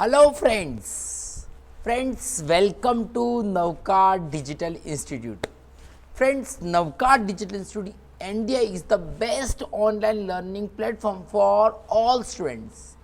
Hello friends welcome to Navkad digital institute. Friends, Navkad digital institute India is the best online learning platform for all students.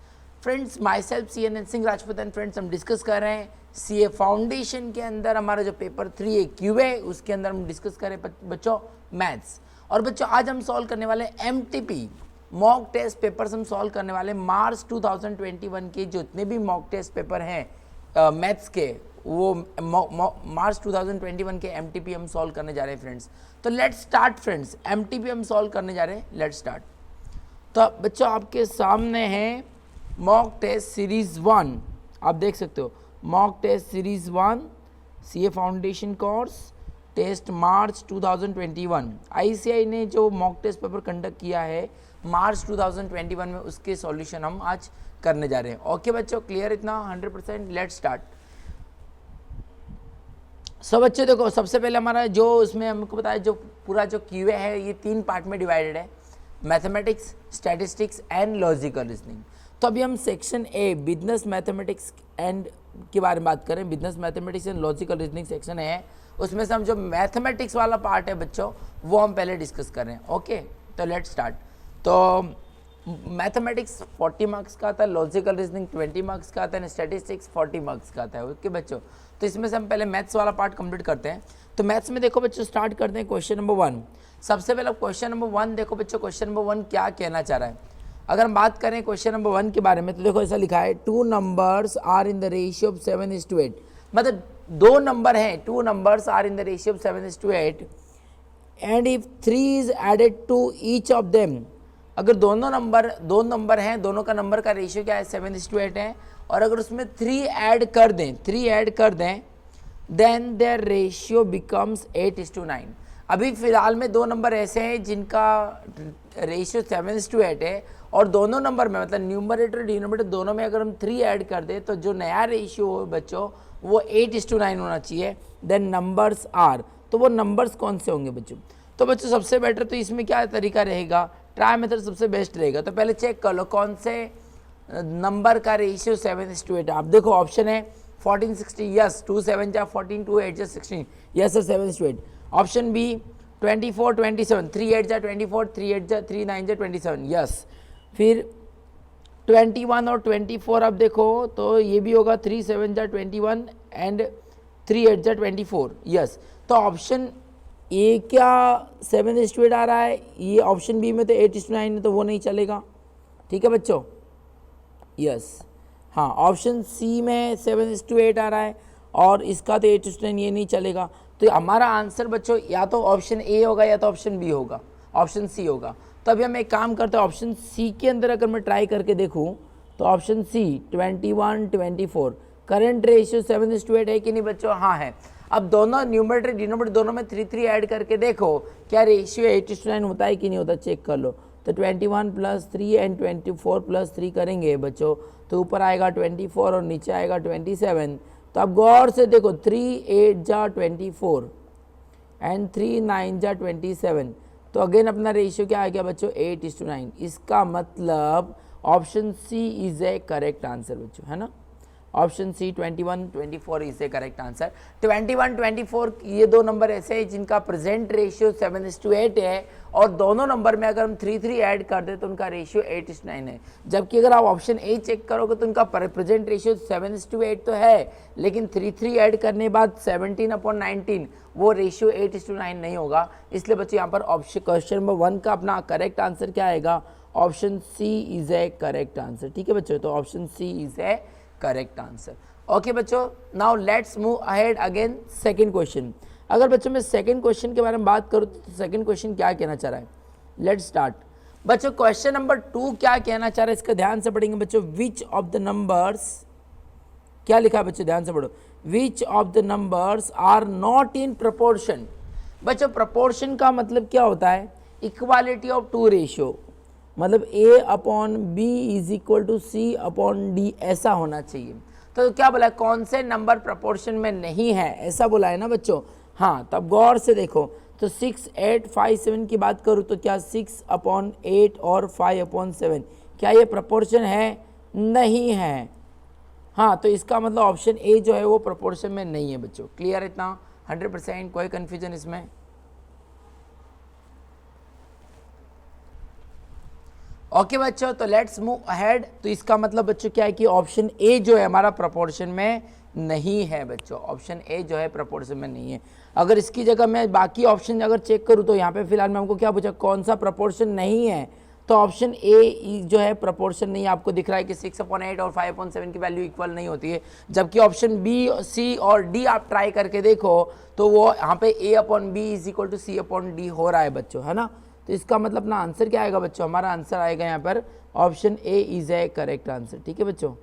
Friends, my self CNN Singh Rajput and friends, हम discuss कर रहे हैं CA foundation के अंदर हमारा जो paper 3 Q है उसके अंदर हम डिस्कस करें बच्चों मैथ्स। और बच्चों आज हम सॉल्व करने वाले MTP मॉक टेस्ट पेपर्स हम सॉल्व करने वाले मार्च 2021 के जितने भी मॉक टेस्ट पेपर हैं मैथ्स के, वो मार्च 2021 के MTP हम सॉल्व करने जा रहे हैं फ्रेंड्स। तो लेट्स स्टार्ट फ्रेंड्स, MTP हम सॉल्व करने जा रहे हैं, लेट्स स्टार्ट। तो बच्चों आपके सामने है मॉक टेस्ट सीरीज 1, आप देख सकते हो mock test series 1 CA foundation course test March 2021। ICAI ने जो मॉक टेस्ट पेपर कंडक्ट किया है मार्च 2021 में, उसके सॉल्यूशन हम आज करने जा रहे हैं। ओके बच्चों, क्लियर इतना 100%? Let's start. सब बच्चों देखो, सबसे पहले हमारा जो उसमें हमको बताया जो पूरा जो क्यूए है ये 3 पार्ट में डिवाइडेड है, mathematics, statistics and logical reasoning. तो अभी हम section A business mathematics and के बारे में बात करें। Business mathematics and logical reasoning section है, उसमें से हम जो मैथमेटिक्स वाला पार्ट है बच्चों वो हम पहले डिस्कस कर रहे हैं। ओके, तो लेट्स स्टार्ट। तो मैथमेटिक्स 40 मार्क्स का आता है, लॉजिकल रीजनिंग 20 मार्क्स का आता है, स्टैटिस्टिक्स 40 मार्क्स का आता है। ओके बच्चों, तो इसमें से हम पहले मैथ्स वाला पार्ट कंप्लीट करते हैं। तो मैथ्स में देखो बच्चों, स्टार्ट करते हैं क्वेश्चन नंबर 1। सबसे पहले क्वेश्चन नंबर 1 देखो बच्चों, क्वेश्चन नंबर 1 क्या कहना चाह रहा है। अगर हम बात करें क्वेश्चन नंबर 1 के बारे में, तो देखो ऐसा लिखा है 2 numbers are in the ratio of 7:8। मतलब 2 नंबर हैं, 2 numbers are in the ratio of 7:8 and if 3 is added to each of them. अगर दो नंबर हैं, दोनों का नंबर का रेशियो क्या है 7:8 है, और अगर उसमें 3 ऐड कर दें देन देयर रेशियो बिकम्स 8:9। अभी फिलहाल में 2 नंबर ऐसे हैं जिनका रेशियो 7:8 है, और दोनों नंबर में मतलब न्यूमरेटर डिनोमिनेटर दोनों में अगर हम 3 ऐड कर दें तो जो नया रेशियो हो बच्चों वो 8:9 होना चाहिए। देन नंबर्स आर, तो वो नंबर्स कौन से होंगे बच्चों? तो बच्चों सबसे बेटर तो इसमें क्या तरीका रहेगा, ट्राई मेथड सबसे बेस्ट रहेगा। तो पहले चेक कर लो कौन से नंबर का रेशियो 7:8। आप देखो ऑप्शन है 14, 16, यस 2 7 जा 14, 2 8 जा 16, यस सर 7:8। ऑप्शन बी 24, 27, 3 8 जा 24, 3 8 जा 3 9 जा 27, यस। फिर 21 और 24 आप देखो तो ये भी होगा 3 7 जा 21 एंड 3 8 जा 24, यस। तो ऑप्शन ए क्या 7:8 आ रहा है, ये ऑप्शन बी में तो 8:9 है, तो वो नहीं चलेगा। ठीक है बच्चों, यस। हाँ, ऑप्शन सी में 7:8 आ रहा है और इसका तो 8:9, ये नहीं चलेगा। तो हमारा आंसर बच्चों या तो ऑप्शन ए होगा या तो ऑप्शन बी होगा, ऑप्शन सी होगा। तो अभी हम एक काम करते हैं, ऑप्शन सी के अंदर अगर मैं ट्राई करके देखूँ तो ऑप्शन सी 21 24 करंट रेशियो 7:8 है कि नहीं बच्चों? हाँ है। अब दोनों न्यूमरेटर डिनोमिनेटर दोनों में 3 ऐड करके देखो क्या रेशियो 8:9 होता है कि नहीं होता, चेक कर लो। तो 21 + 3 एंड 24 + 3 करेंगे बच्चों तो ऊपर आएगा 24 और नीचे आएगा 27। तो अब गौर से देखो 3 8 जा 24 एंड 3 9 जा 27, तो अगेन अपना रेशियो क्या आ गया बच्चों 8:9। इसका मतलब option C is a correct answer बच्चों, है ना। Option C 21 24 is a correct answer. 21 24 ये 2 नंबर ऐसे हैं जिनका प्रेजेंट रेशियो 7:8 है, और दोनों नंबर में अगर हम 3 ऐड कर दें तो उनका रेशियो 8:9 है। जबकि अगर आप ऑप्शन ए चेक करोगे तो उनका प्रेजेंट रेशियो 7:8 तो है, लेकिन 3 ऐड करने के बाद 17/19 वो रेशियो 8:9 नहीं होगा। इसलिए बच्चों यहाँ पर ऑप्शन क्वेश्चन नंबर 1 का अपना करेक्ट आंसर क्या आएगा, option C is a correct answer. ठीक है बच्चों, तो option C is a correct answer. Okay बच्चों, now let's move ahead again second question. अगर बच्चों मैं सेकंड क्वेश्चन के बारे में बात करूँ तो सेकंड क्वेश्चन क्या कहना चाह रहा है, लेट्स स्टार्ट। बच्चों क्वेश्चन नंबर 2 क्या कहना चाह रहा है, इसका ध्यान से पढ़ेंगे बच्चों। विच ऑफ द नंबर्स, क्या लिखा है बच्चों, ध्यान से पढ़ो। Which of the numbers are not in proportion. बच्चों प्रपोर्शन का मतलब क्या होता है, इक्वालिटी ऑफ 2 रेशियो, मतलब A/B = C/D ऐसा होना चाहिए। तो क्या बोला, कौन से नंबर प्रपोर्शन में नहीं है, ऐसा बोला है ना बच्चों। हाँ, तब गौर से देखो तो 6 8 5 7 की बात करूँ तो क्या 6/8 और 5/7 क्या ये प्रपोर्शन है? नहीं है। हाँ, तो इसका मतलब ऑप्शन ए जो है वो प्रोपोर्शन में नहीं है बच्चों। क्लियर इतना 100%? कोई कंफ्यूजन इसमें? ओके बच्चों, तो लेट्स मूव अहेड। तो इसका मतलब बच्चों क्या है कि ऑप्शन ए जो है हमारा प्रोपोर्शन में नहीं है बच्चों, ऑप्शन ए जो है प्रोपोर्शन में नहीं है। अगर इसकी जगह मैं बाकी ऑप्शन अगर चेक करूँ तो यहाँ पे फिलहाल मैं हमको क्या पूछा, कौन सा प्रोपोर्शन नहीं है, तो ऑप्शन ए जो है प्रोपोर्शन नहीं है। आपको दिख रहा है कि 6/8 और 5/7 की वैल्यू इक्वल नहीं होती है, जबकि ऑप्शन बी, सी और डी आप ट्राई करके देखो तो वो यहाँ पे A/B is equal to C/D हो रहा है बच्चों, है ना। तो इसका मतलब अपना आंसर क्या आएगा बच्चों, हमारा आंसर आएगा यहाँ पर option A is a correct answer. ठीक है बच्चों,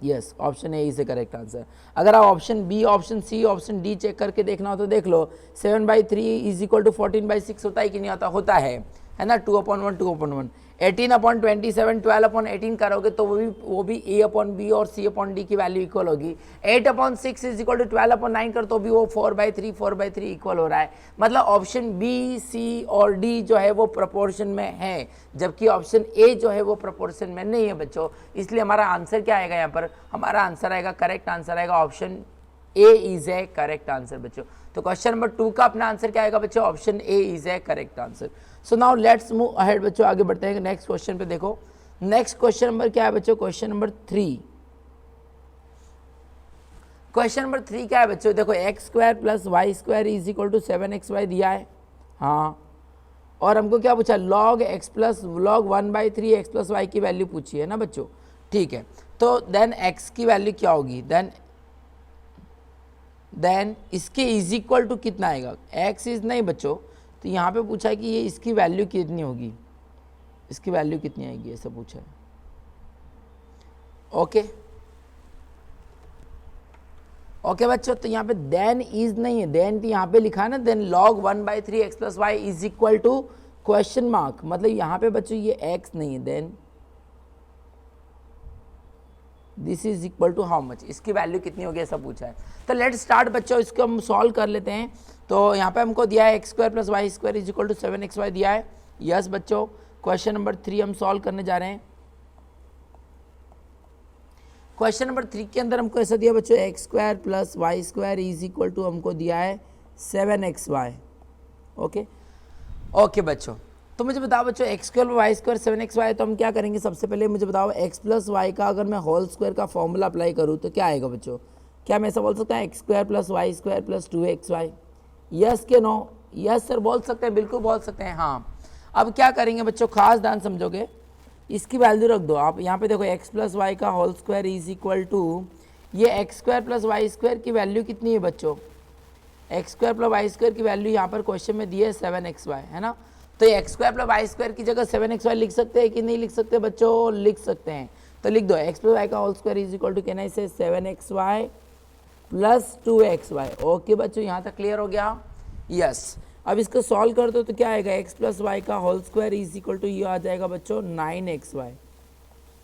yes, option A is a correct answer. अगर आप option B, option C, option D check करके देखना हो तो देख लो, 7/3 इज इक्वल टू 14/6 होता है कि नहीं होता, होता है ना। 2/1 2/1 18/27 12/18 करोगे तो वो भी A/B और C/D की वैल्यू इक्वल होगी। 8/6 इज इक्वल टू 12/9 कर तो भी वो 4/3 इक्वल हो रहा है। मतलब ऑप्शन बी, सी और डी जो है वो प्रोपोर्शन में है, जबकि ऑप्शन ए जो है वो प्रोपोर्शन में नहीं है बच्चों। इसलिए हमारा आंसर क्या आएगा यहाँ पर, हमारा आंसर आएगा, करेक्ट आंसर आएगा option A is a correct answer बच्चों। तो क्वेश्चन नंबर 2 का अपना आंसर क्या आएगा बच्चों, option A is a correct answer. So now let's move ahead बच्चों, आगे बढ़ते हैं नेक्स्ट क्वेश्चन पे। देखो नेक्स्ट क्वेश्चन नंबर क्या है बच्चों, क्वेश्चन नंबर 3। क्वेश्चन नंबर 3 क्या है बच्चों, देखो x² + y² is equal to 7xy दिया है, हाँ, और हमको क्या पूछा, log x plus log 1/3 x + y की वैल्यू पूछी है ना बच्चों। ठीक है, तो देन x की वैल्यू क्या होगी, देन इसके इज इक्वल टू कितना आएगा, x इज नहीं बच्चों, तो यहाँ पे पूछा है कि ये इसकी वैल्यू कितनी होगी, इसकी वैल्यू कितनी आएगी ऐसा पूछा है। ओके बच्चों, तो यहाँ पे देन इज नहीं है, देन तो यहाँ पे लिखा है ना, then log 1/3 x + y is equal to question mark, मतलब यहाँ पे बच्चों ये x नहीं है, then this is equal to how much, इसकी वैल्यू कितनी होगी ऐसा पूछा है। तो लेट स्टार्ट बच्चों, इसको हम सॉल्व कर लेते हैं। तो यहाँ पे हमको दिया है x² + y² is equal to 7xy दिया है। यस बच्चों, क्वेश्चन नंबर 3 हम सॉल्व करने जा रहे हैं। क्वेश्चन नंबर 3 के अंदर हमको ऐसा दिया बच्चों, x² + y² is equal to हमको दिया है 7xy। ओके बच्चों, तो मुझे बताओ बच्चों x² y² 7xy, तो हम क्या करेंगे, सबसे पहले मुझे बताओ x + y का अगर मैं होल स्क्वायर का फॉर्मूला अप्लाई करूँ तो क्या आएगा बच्चों, क्या मैं ऐसा बोल सकता हूँ x² + y² + 2xy, यस के नो, यस सर बोल सकते हैं, बिल्कुल बोल सकते हैं, हाँ। अब क्या करेंगे बच्चों, खास ध्यान समझोगे, इसकी वैल्यू रख दो आप यहाँ पे, देखो x + y का whole square is equal to, ये x² + y² की वैल्यू कितनी है बच्चों, x² + y² की वैल्यू यहाँ पर क्वेश्चन में दी है 7xy, है ना। तो ये x² + y² की जगह 7xy लिख सकते हैं कि नहीं लिख सकते बच्चों, लिख सकते हैं। तो लिख दो x + y का whole square is equal to, can I say 7xy + 2xy। Okay बच्चों, यहाँ तक क्लियर हो गया, यस। अब इसको सॉल्व कर दो तो क्या आएगा, x + y का whole square is equal to, ये आ जाएगा बच्चों 9xy।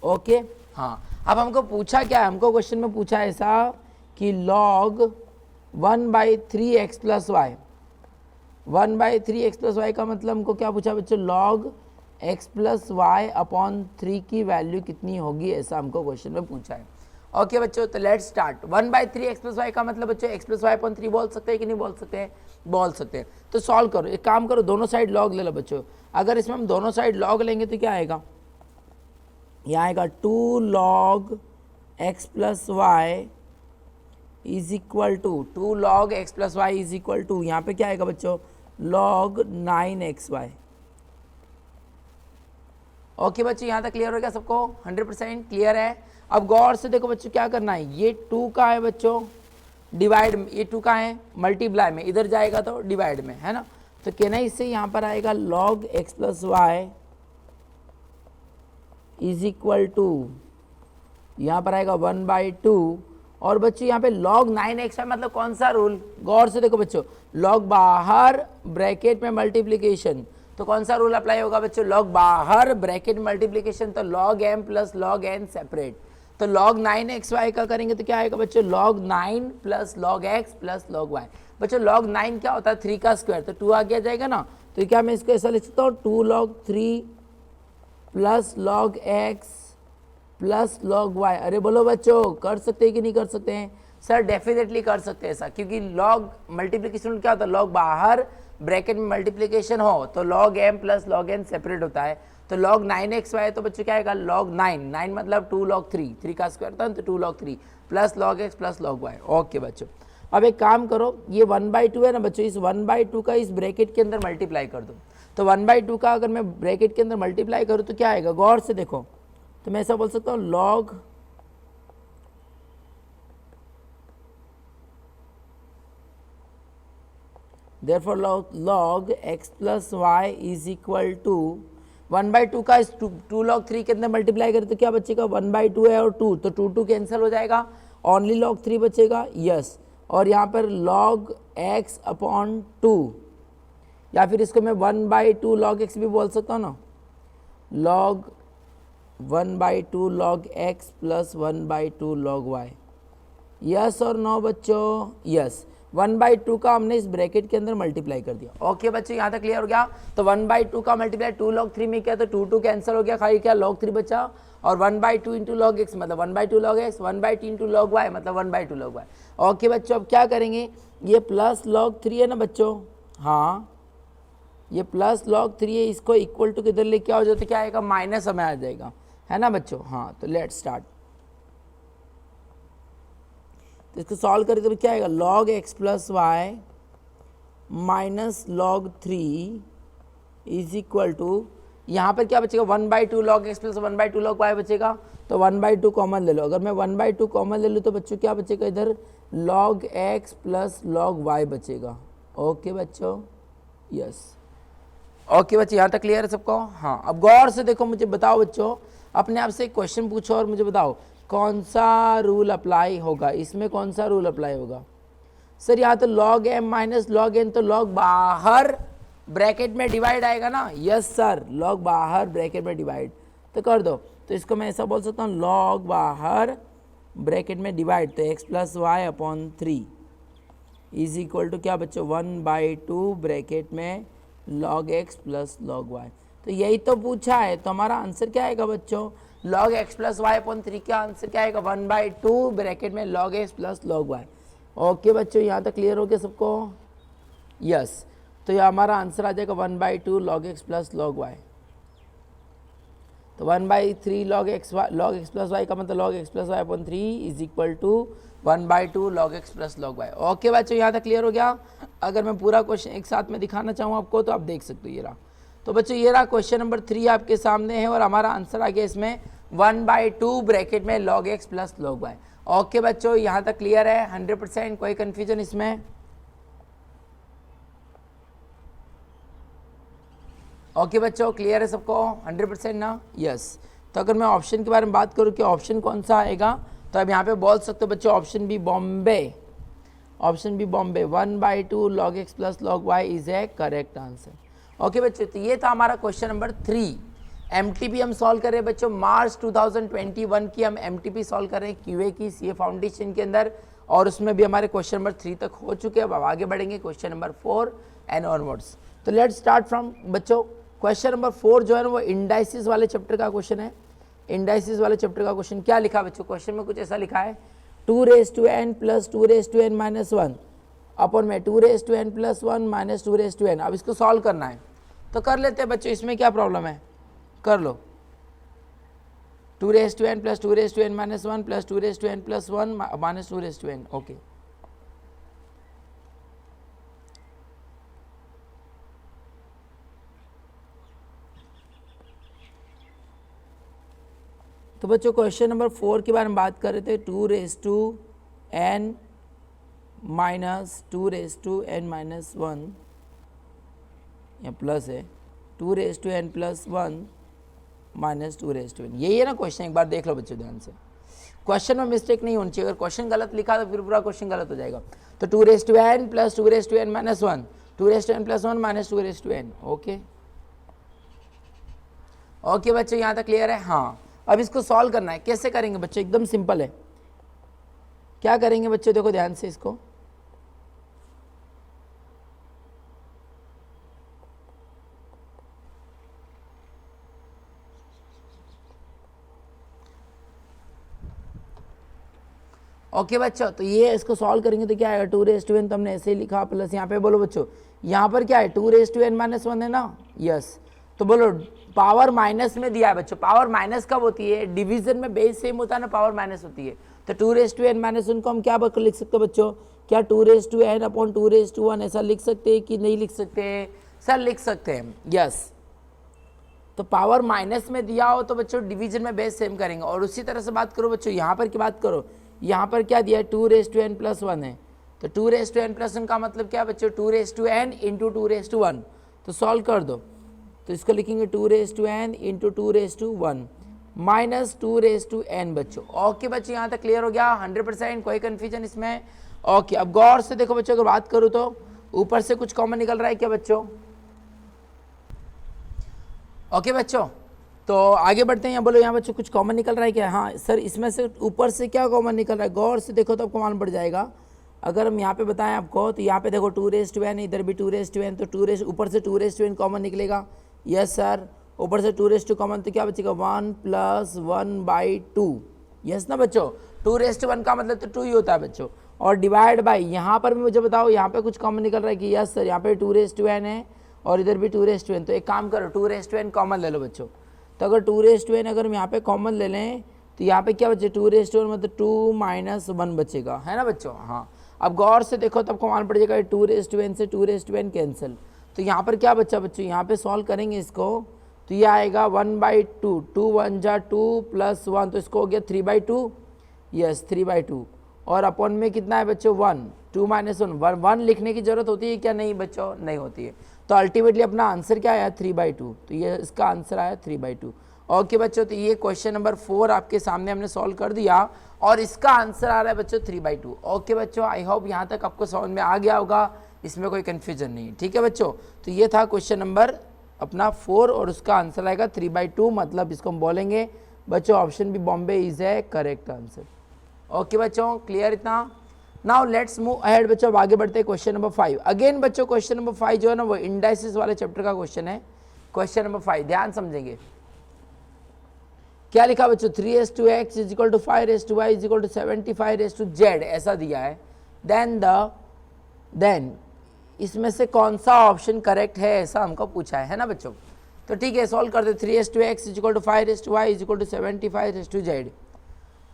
ओके, हाँ। अब हमको पूछा क्या है, हमको क्वेश्चन में पूछा ऐसा कि log 1/3 x + y, 1/3 x + y का मतलब हमको क्या पूछा बच्चों, log x + y/3 की वैल्यू कितनी होगी, ऐसा हमको क्वेश्चन में पूछा है। ओके बच्चों, तो लेट्स स्टार्ट। 1/3 x + y का मतलब बच्चों x + y/3 बोल सकते हैं कि नहीं बोल सकते हैं, बोल सकते हैं। तो सॉल्व करो, एक काम करो, दोनों साइड लॉग ले लो बच्चों। अगर इसमें हम दोनों साइड लॉग लेंगे तो क्या आएगा, यहाँ आएगा 2 log x + y is equal to, 2 log x + y is equal to, यहाँ पे क्या आएगा बच्चों, log 9xy। ओके बच्चों, यहाँ तक क्लियर हो गया सबको, 100% क्लियर है। अब गौर से देखो बच्चों, क्या करना है, ये 2 का है बच्चों डिवाइड में, ये 2 का है मल्टीप्लाई में, इधर जाएगा तो डिवाइड में, है ना। तो कहना इससे यहाँ पर आएगा log x + y is equal to, यहाँ पर आएगा 1/2, और बच्चों यहाँ पे log 9xy मतलब कौन सा रूल, गौर से देखो बच्चों, log बाहर ब्रैकेट में मल्टीप्लिकेशन, तो कौन सा रूल अप्लाई होगा बच्चों, log बाहर ब्रैकेट मल्टीप्लिकेशन, तो log m + log n separate. तो log 9xy का करेंगे तो क्या आएगा बच्चों, log 9 + log x + log y। बच्चों log 9 क्या होता है, 3 का स्क्वायर, तो 2 आ गया जाएगा ना। तो क्या मैं इसको ऐसा लिख सकता हूँ, 2 log 3 + log x plus log y. अरे बोलो बच्चों, कर सकते हैं कि नहीं कर सकते हैं? सर डेफिनेटली कर सकते हैं ऐसा, क्योंकि लॉग मल्टीप्लिकेशन क्या होता है, लॉग बाहर ब्रैकेट में मल्टीप्लिकेशन हो तो log m plus log n separate होता है। तो लॉग 9xy तो बच्चों क्या आएगा, लॉग 9 मतलब 2 log 3 का स्क्वायर था तो 2 log 3 plus log x plus log y. Okay बच्चों, अब एक काम करो, ये 1/2 है ना बच्चों, इस 1/2 का इस ब्रैकेट के अंदर मल्टीप्लाई कर दो। तो 1/2 का अगर मैं ब्रैकेट के अंदर मल्टीप्लाई करूँ तो क्या आएगा, गौर से देखो, तो मैं ऐसा बोल सकता हूँ log therefore log x plus y is equal to 1/2 का इस 2 log 3 के अंदर मल्टीप्लाई करें तो क्या बचेगा, 1/2 है और 2 तो 2 कैंसिल हो जाएगा, ओनली log 3 बचेगा। यस, और यहाँ पर log x अपॉन 2, या फिर इसको मैं 1/2 log x भी बोल सकता हूँ ना, log 1/2 log x plus 1/2 log y। Yes और नो बच्चों, यस, 1/2 का हमने इस ब्रैकेट के अंदर मल्टीप्लाई कर दिया। ओके बच्चों, यहाँ तक क्लियर हो गया। तो 1/2 का मल्टीप्लाई 2 log 3 में किया तो 2 कैंसिल हो गया, खाली क्या log 3 बचा, और 1/2 इंटू लॉग एक्स मतलब 1/2 log x, 1/2 into log y मतलब 1/2 log y। ओके बच्चों, अब क्या करेंगे, ये प्लस log 3 है ना बच्चों, हाँ ये प्लस log 3 है, इसको इक्वल टू किधर लेके आओ जो तो क्या आएगा, माइनस हमें आ जाएगा, है ना बच्चों। हाँ तो लेट स्टार्ट, तो इसको सॉल्व करें तो क्या आएगा, log x plus y minus log 3 is equal to, यहाँ पर क्या बचेगा, 1/2 log x plus 1/2 log y बचेगा, तो 1/2 कॉमन ले लो। अगर मैं 1/2 कॉमन ले लूँ तो बच्चों क्या बचेगा, इधर log x plus log y बचेगा। ओके बच्चों, यस, ओके बच्चों, यहाँ तक क्लियर है सबको। हाँ, अब गौर से देखो, मुझे बताओ बच्चों, अपने आप से एक क्वेश्चन पूछो और मुझे बताओ कौन सा रूल अप्लाई होगा, इसमें कौन सा रूल अप्लाई होगा। सर यहाँ तो log m minus log n, तो log बाहर ब्रैकेट में डिवाइड आएगा ना। यस सर, log बाहर ब्रैकेट में डिवाइड, तो कर दो। तो इसको मैं ऐसा बोल सकता हूँ, log बाहर ब्रैकेट में डिवाइड, तो x plus y upon 3 is equal to क्या बच्चों, 1/2 ब्रैकेट में log x plus log y। तो यही तो पूछा है, तो हमारा आंसर क्या आएगा बच्चों, log x plus y upon 3 का आंसर क्या आएगा, 1/2 ब्रैकेट में log x plus log y। Okay बच्चों, यहाँ तक क्लियर हो गया सबको। यस, तो ये हमारा आंसर आ जाएगा 1/2 log x plus log y। तो 1/3 log x प्लस y का मतलब log x plus y upon 3 is equal to 1/2 log x plus log y। Okay बच्चों, यहाँ तक क्लियर हो गया। अगर मैं पूरा क्वेश्चन एक साथ में दिखाना चाहूँ आपको तो आप देख सकते हो, ये रहा। तो बच्चों ये रहा क्वेश्चन नंबर 3 आपके सामने है, और हमारा आंसर आ गया इसमें 1/2 ब्रैकेट में log x plus log y। Okay बच्चों, यहाँ तक क्लियर है 100%, कोई कन्फ्यूजन इसमें? ओके बच्चों, क्लियर है सबको 100% ना? यस। तो अगर मैं ऑप्शन के बारे में बात करूँ कि ऑप्शन कौन सा आएगा, तो अब यहाँ पे बोल सकते हो बच्चों option B Bombay, option B Bombay 1/2 log x plus log y is a correct answer. Okay बच्चों, तो ये था हमारा क्वेश्चन नंबर 3। एमटीपी हम सॉल्व कर रहे हैं बच्चों, मार्च 2021 की हम एमटीपी सॉल्व कर रहे हैं क्यूए की सीए फाउंडेशन के अंदर, और उसमें भी हमारे क्वेश्चन नंबर 3 तक हो चुके हैं। अब आगे बढ़ेंगे क्वेश्चन नंबर 4 एंड ऑनवर्ड्स। तो लेट्स स्टार्ट फ्रॉम बच्चों क्वेश्चन नंबर 4 जो है ना वो इंडाइसिस वाले चैप्टर का क्वेश्चन है। इंडाइसिस वाले चैप्टर का क्वेश्चन क्या लिखा है बच्चों, क्वेश्चन में कुछ ऐसा लिखा है 2n plus 2n minus 1 upon में 2n प्लस 1 माइनस 2n। अब इसको सॉल्व करना है, तो कर लेते हैं बच्चों, इसमें क्या प्रॉब्लम है, कर लो। 2n plus 2n minus 1 plus 2n plus 1 minus 2n। Okay, तो बच्चों क्वेश्चन नंबर 4 के बारे में बात कर रहे थे, 2n माइनस 2n माइनस 1, या प्लस है 2n प्लस 1 माइनस 2n। यही है ना क्वेश्चन, एक बार देख लो बच्चों ध्यान से, क्वेश्चन में मिस्टेक नहीं होनी चाहिए। अगर क्वेश्चन गलत लिखा तो फिर पूरा क्वेश्चन गलत हो जाएगा। तो 2n plus 2n minus 1, 2n plus 1 minus 2n। Okay okay बच्चों, यहाँ तक क्लियर है। हाँ, अब इसको सॉल्व करना है, कैसे करेंगे बच्चों, एकदम सिंपल है। क्या करेंगे बच्चों, देखो ध्यान से इसको, ओके बच्चों, तो ये इसको सॉल्व करेंगे तो क्या आएगा 2n तो हमने ऐसे ही लिखा, प्लस यहाँ पे बोलो बच्चों यहाँ पर क्या है 2n-1 है ना, यस। तो बोलो पावर माइनस में दिया है बच्चों, पावर माइनस कब होती है, डिवीजन में बेस सेम होता है ना, पावर माइनस होती है। तो 2n-1 को हम क्या लिख सकते हैं बच्चों, क्या 2n/2 ऐसा लिख सकते हैं कि नहीं लिख सकते, सर लिख सकते हैं, यस। तो पावर माइनस में दिया हो तो बच्चों डिवीजन में बेस सेम करेंगे। और उसी तरह से बात करो बच्चों यहाँ पर की बात करो, यहाँ पर क्या दिया है 2n+1 है, तो 2n+1 का मतलब क्या है बच्चों 2n × 2/1। तो सॉल्व कर दो, तो इसको लिखेंगे 2n × 2/1 माइनस 2n बच्चों। ओके बच्चों, यहाँ तक क्लियर हो गया 100%, कोई कन्फ्यूजन इसमें। ओके, अब गौर से देखो बच्चों, अगर बात करूँ तो ऊपर से कुछ कॉमन निकल रहा है क्या बच्चों, ओके बच्चों। तो आगे बढ़ते हैं, यहाँ बोलो यहाँ बच्चों कुछ कॉमन निकल रहा है क्या, हाँ सर इसमें से ऊपर से क्या कॉमन निकल रहा है, गौर से देखो तो आपको मालूम पड़ जाएगा। अगर हम यहाँ पे बताएं आपको तो यहाँ पे देखो 2n, इधर भी 2n, तो ऊपर से 2n कॉमन निकलेगा, यस सर। ऊपर से 2 कॉमन तो क्या बचेगा 1 + 1/2, यस ना बच्चों। 2 का मतलब तो 2 ही होता है बच्चों। और डिवाइड बाई यहाँ पर भी मुझे बताओ, यहाँ पे कुछ कॉमन निकल रहा है कि यस सर, यहाँ पे 2n है और इधर भी 2n। तो एक काम करो 2n कॉमन ले लो बच्चों। तो अगर 2n अगर हम यहाँ पे कॉमन ले लें तो यहाँ पे क्या बचे 2n मतलब 2 - 1 बचेगा, है ना बच्चों। हाँ, अब गौर से देखो तो आपको मालूम पड़ जाएगा 2n से 2n कैंसिल। तो यहाँ पर क्या बचा बच्चों, यहाँ पे सॉल्व करेंगे इसको तो ये आएगा 1/2, 2 × 1 = 2 + 1, तो इसको हो गया 3/2, यस 3/2। और अपॉन में कितना है बच्चों 1, 2 - 1, 1 लिखने की जरूरत होती है क्या, नहीं बच्चों नहीं होती है। तो अल्टीमेटली अपना आंसर क्या आया 3/2, तो ये इसका आंसर आया 3/2। ओके बच्चों, तो ये क्वेश्चन नंबर 4 आपके सामने हमने सॉल्व कर दिया और इसका आंसर आ रहा है बच्चों 3/2। ओके बच्चों, आई होप यहाँ तक आपको समझ में आ गया होगा, इसमें कोई कन्फ्यूजन नहीं, ठीक है बच्चों। तो ये था क्वेश्चन नंबर अपना 4 और उसका आंसर आएगा 3/2, मतलब इसको हम बोलेंगे बच्चों option B Bombay is a correct answer. Okay बच्चों, क्लियर इतना। नाउ लेट्स मूव अहेड बच्चों, अब आगे बढ़ते हैं क्वेश्चन नंबर 5। अगेन बच्चों क्वेश्चन नंबर 5 जो है ना वो इंडाइसिस वाले चैप्टर का क्वेश्चन है। क्वेश्चन नंबर 5 ध्यान समझेंगे, क्या लिखा बच्चों 3s/x = 5s/y = 75s/z ऐसा दिया है। देन इसमें से कौन सा ऑप्शन करेक्ट है ऐसा हमको पूछा है ना बच्चों। तो ठीक है, सॉल्व कर दे 3s/x = 5s/y = 75s/z।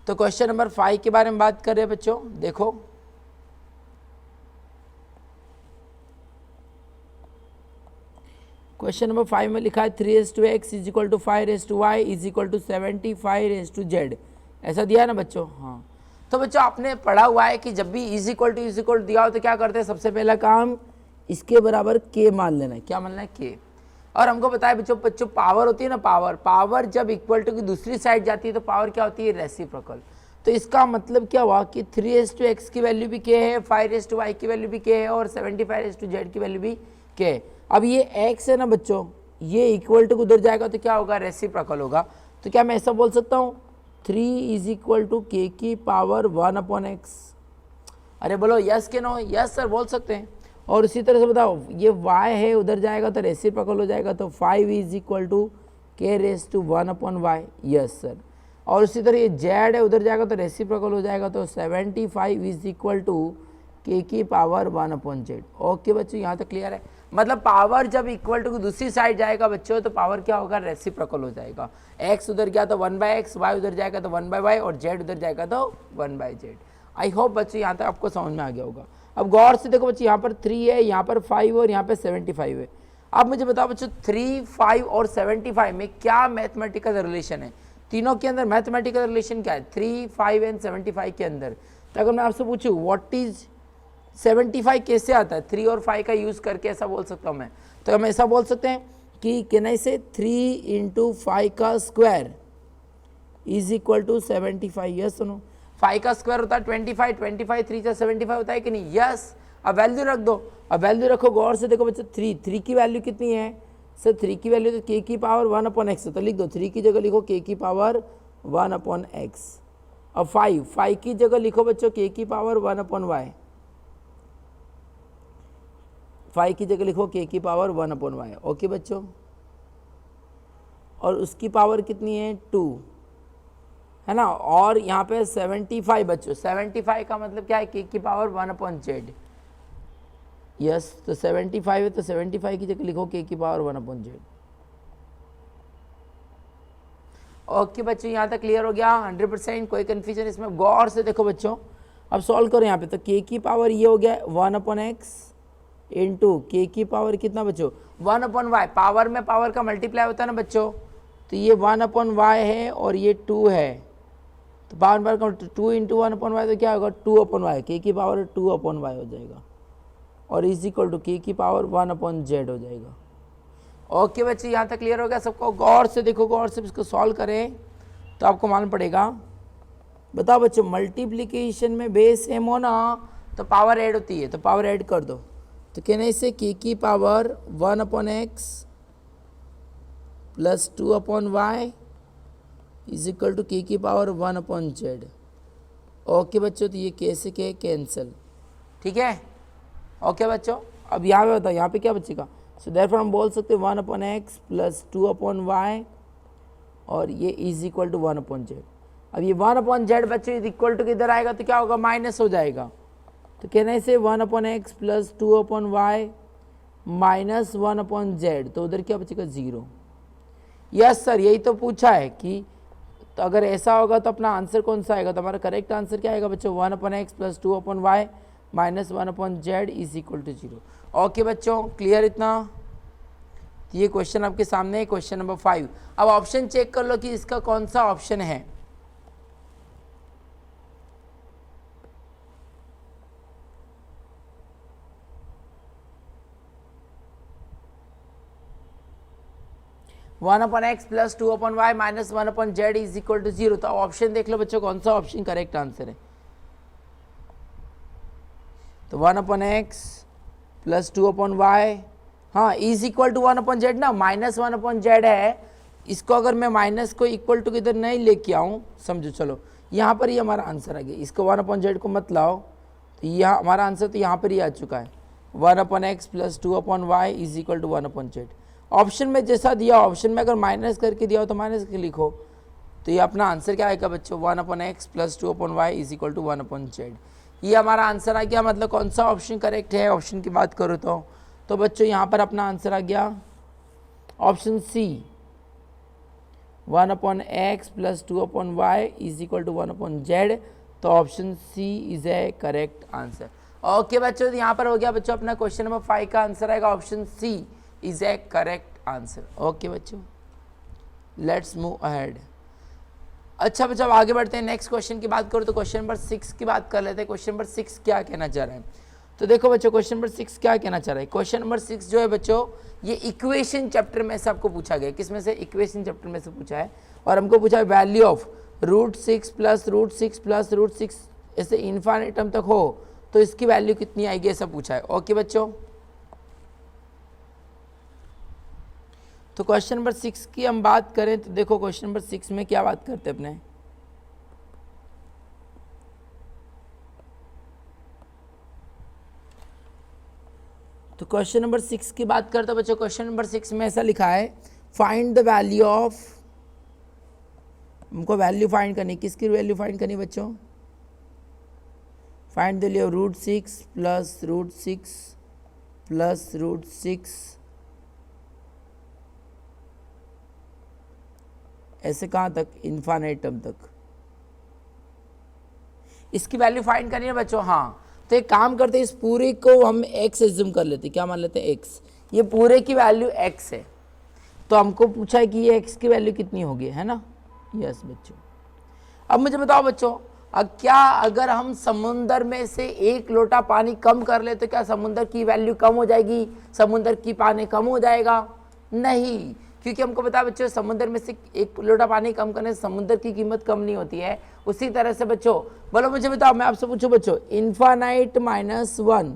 तो क्वेश्चन नंबर 5 के बारे में बात कर रहे हैं बच्चों। देखो क्वेश्चन नंबर 5 में लिखा है 3s/x = 5s/y = 75s/z ऐसा दिया है ना बच्चों। हाँ, तो बच्चों आपने पढ़ा हुआ है कि जब भी इज इक्वल दिया हो तो क्या करते हैं, सबसे पहला काम इसके बराबर k मान लेना है। क्या मानना है k। और हमको बताया बच्चों पावर होती है ना, पावर जब इक्वल टू की दूसरी साइड जाती है तो पावर क्या होती है, रेसिप्रोकल। तो इसका मतलब क्या हुआ कि 3s/x की वैल्यू भी k है, 5s/y की वैल्यू भी k है और 75s/z की वैल्यू भी k है। अब ये x है ना बच्चों, ये इक्वल टू उधर जाएगा तो क्या होगा, रेसिप्रोकल होगा। तो क्या मैं ऐसा बोल सकता हूँ 3 = k⁻1/x। अरे बोलो यस के नो, यस सर बोल सकते हैं। और उसी तरह से बताओ ये y है उधर जाएगा तो रेसिप्रोकल हो जाएगा, तो 5 = k⁻1/y, यस सर। और उसी तरह ये z है उधर जाएगा तो रेसिप्रोकल हो जाएगा, तो 75 = k⁻1/z। ओके बच्चों, यहाँ तक क्लियर है। मतलब पावर जब इक्वल टू दूसरी साइड जाएगा बच्चों तो पावर क्या होगा, रेसिप्रोकल हो जाएगा। x उधर गया तो 1/x, y उधर जाएगा तो 1/y और z उधर जाएगा तो 1/z। आई होप बच्चों यहाँ तक आपको समझ में आ गया होगा। अब गौर से देखो बच्चों, यहाँ पर 3 है, यहाँ पर 5 और यहाँ पे 75 है। अब मुझे बताओ बच्चों 3, 5 और 75 में क्या मैथमेटिकल रिलेशन है, तीनों के अंदर मैथमेटिकल रिलेशन क्या है 3, 5 एंड 75 के अंदर। तो अगर मैं आपसे पूछूं व्हाट इज 75 कैसे आता है, 3 और 5 का यूज़ करके ऐसा बोल सकता हूँ मैं। तो हम ऐसा बोल सकते हैं कि कैन आई से 3 × 5 का स्क्वायर = 75। यस सुनो, 5 का स्क्वायर होता है 25, 25 3 से 75 होता है कि नहीं, यस। अब वैल्यू रख दो, अब वैल्यू रखो, गौर से देखो बच्चों 3 की वैल्यू कितनी है सर, 3 की वैल्यू तो k⁻1/x, तो लिख दो 3 की जगह लिखो k⁻1/x। अब 5 की जगह लिखो बच्चों k⁻1/y, 5 की जगह लिखो k⁻1/y। ओके बच्चों, और उसकी पावर कितनी है 2, है ना, और यहाँ पे 75 बच्चों, 75 का मतलब क्या है, के की पावर 1/z। यस, तो 75 है तो 75 की जगह लिखो के की पावर 1/z। ओके बच्चों, यहाँ तक क्लियर हो गया 100%, कोई कन्फ्यूजन इसमें? गौर से देखो बच्चों, अब सॉल्व करो यहाँ पे, तो के की पावर ये हो गया 1/x इंटू के की पावर कितना बच्चों 1/y, पावर में पावर का मल्टीप्लाई होता है ना बच्चों, तो ये 1/y है और ये 2 है, तो पावर का 2 इंटू 1/y तो क्या होगा 2/y, के की पावर 2/y हो जाएगा, और इज इक्वल टू के की पावर 1/z हो जाएगा। ओके बच्चे, यहाँ तक क्लियर हो गया सबको? गौर से देखो, गौर से इसको सॉल्व करें तो आपको मालूम पड़ेगा। बताओ बच्चों, मल्टीप्लिकेशन में बेस सेम हो ना तो पावर ऐड होती है, तो पावर ऐड कर दो, तो कहने से के की power 1/x plus 2/y is equal to के की पावर 1/z। ओके बच्चों, तो ये कैसे के कैंसिल, ठीक है? ओके बच्चों, अब यहाँ पे बताओ, यहाँ पे क्या बचेगा? सो देयरफॉर हम बोल सकते हैं 1/x प्लस 2/y और ये इज इक्वल टू 1/z। अब ये 1/z बच्चों इज इक्वल टू किधर आएगा तो क्या होगा, माइनस हो जाएगा, तो कहने से 1/x plus 2/y minus 1/z, तो उधर क्या बचेगा 0। यस सर, यही तो पूछा है कि तो अगर ऐसा होगा तो अपना आंसर कौन सा आएगा, तो हमारा करेक्ट आंसर क्या आएगा बच्चों 1/x plus 2/y minus 1/z is equal to 0। Okay बच्चों, क्लियर इतना? ये क्वेश्चन आपके सामने है, क्वेश्चन नंबर 5। अब ऑप्शन चेक कर लो कि इसका कौन सा ऑप्शन है। One upon x plus 2/y minus 1/z is equal to 0। तो ऑप्शन देख लो बच्चों, कौन सा ऑप्शन करेक्ट आंसर है। तो 1/x प्लस 2/y, हाँ इज इक्वल टू 1/z ना, माइनस 1/z है, इसको अगर मैं माइनस को इक्वल टू किधर नहीं लेके आऊँ, समझो, चलो यहाँ पर ही हमारा आंसर आ गया, इसको 1/z को मत लाओ, तो यह हमारा आंसर तो यहाँ पर ही आ चुका है 1/x plus 2/y is equal to 1/z। Option में जैसा दिया, ऑप्शन में अगर माइनस करके दिया हो तो माइनस करके लिखो, तो ये अपना आंसर क्या आएगा बच्चों 1/x plus 2/y is equal to 1/z। ये हमारा आंसर आ गया, मतलब कौन सा ऑप्शन करेक्ट है, ऑप्शन की बात करो तो बच्चों यहाँ पर अपना आंसर आ गया option C 1/x plus 2/y is equal to 1/z। तो option C is a correct answer. Okay बच्चों, तो यहाँ पर हो गया बच्चों अपना क्वेश्चन नंबर 5 का आंसर आएगा option C is a correct answer. Okay बच्चों, लेट्स मूव अहेड। अच्छा बच्चों, अब आगे बढ़ते हैं, नेक्स्ट क्वेश्चन की बात करो तो क्वेश्चन नंबर 6 की बात कर लेते हैं। क्वेश्चन नंबर 6 क्या कहना चाह रहा है, तो देखो बच्चों क्वेश्चन नंबर 6 क्या कहना चाह रहा है। क्वेश्चन नंबर 6 जो है बच्चों, ये इक्वेशन चैप्टर में से आपको पूछा गया, किसमें से, इक्वेशन चैप्टर में से पूछा है, और हमको पूछा है वैल्यू ऑफ √6 प्लस √6 प्लस √6 ऐसे इन्फिनिटम तक हो तो इसकी वैल्यू कितनी आएगी, ऐसा पूछा है। ओके बच्चों, तो क्वेश्चन नंबर 6 की हम बात करें तो देखो क्वेश्चन नंबर 6 में क्या बात करते हैं अपने, तो क्वेश्चन नंबर 6 की बात करते बच्चों, क्वेश्चन नंबर 6 में ऐसा लिखा है फाइंड द वैल्यू ऑफ, हमको वैल्यू फाइंड करनी, किसकी वैल्यू फाइंड करनी बच्चों, find the value of √6 plus √6 plus √6 ऐसे कहाँ तक, इन्फिनिटम तक, इसकी वैल्यू फाइंड करनी है बच्चों। हाँ, तो एक काम करते हैं, इस पूरे को हम x एज्यूम कर लेते हैं, क्या मान लेते हैं x, ये पूरे की वैल्यू x है, तो हमको पूछा है कि ये x की वैल्यू कितनी होगी, है ना। यस बच्चों, अब मुझे बताओ बच्चों, क्या अगर हम समुंदर में से 1 लोटा पानी कम कर ले तो क्या समुंदर की वैल्यू कम हो जाएगी, समुंदर की पानी कम हो जाएगा? नहीं, क्योंकि हमको पता है बच्चों समुद्र में से 1 लोटा पानी कम करने से समुद्र की कीमत कम नहीं होती है। उसी तरह से बच्चों, बोलो मुझे बताओ, मैं आपसे पूछूं बच्चों, इन्फिनाइट -1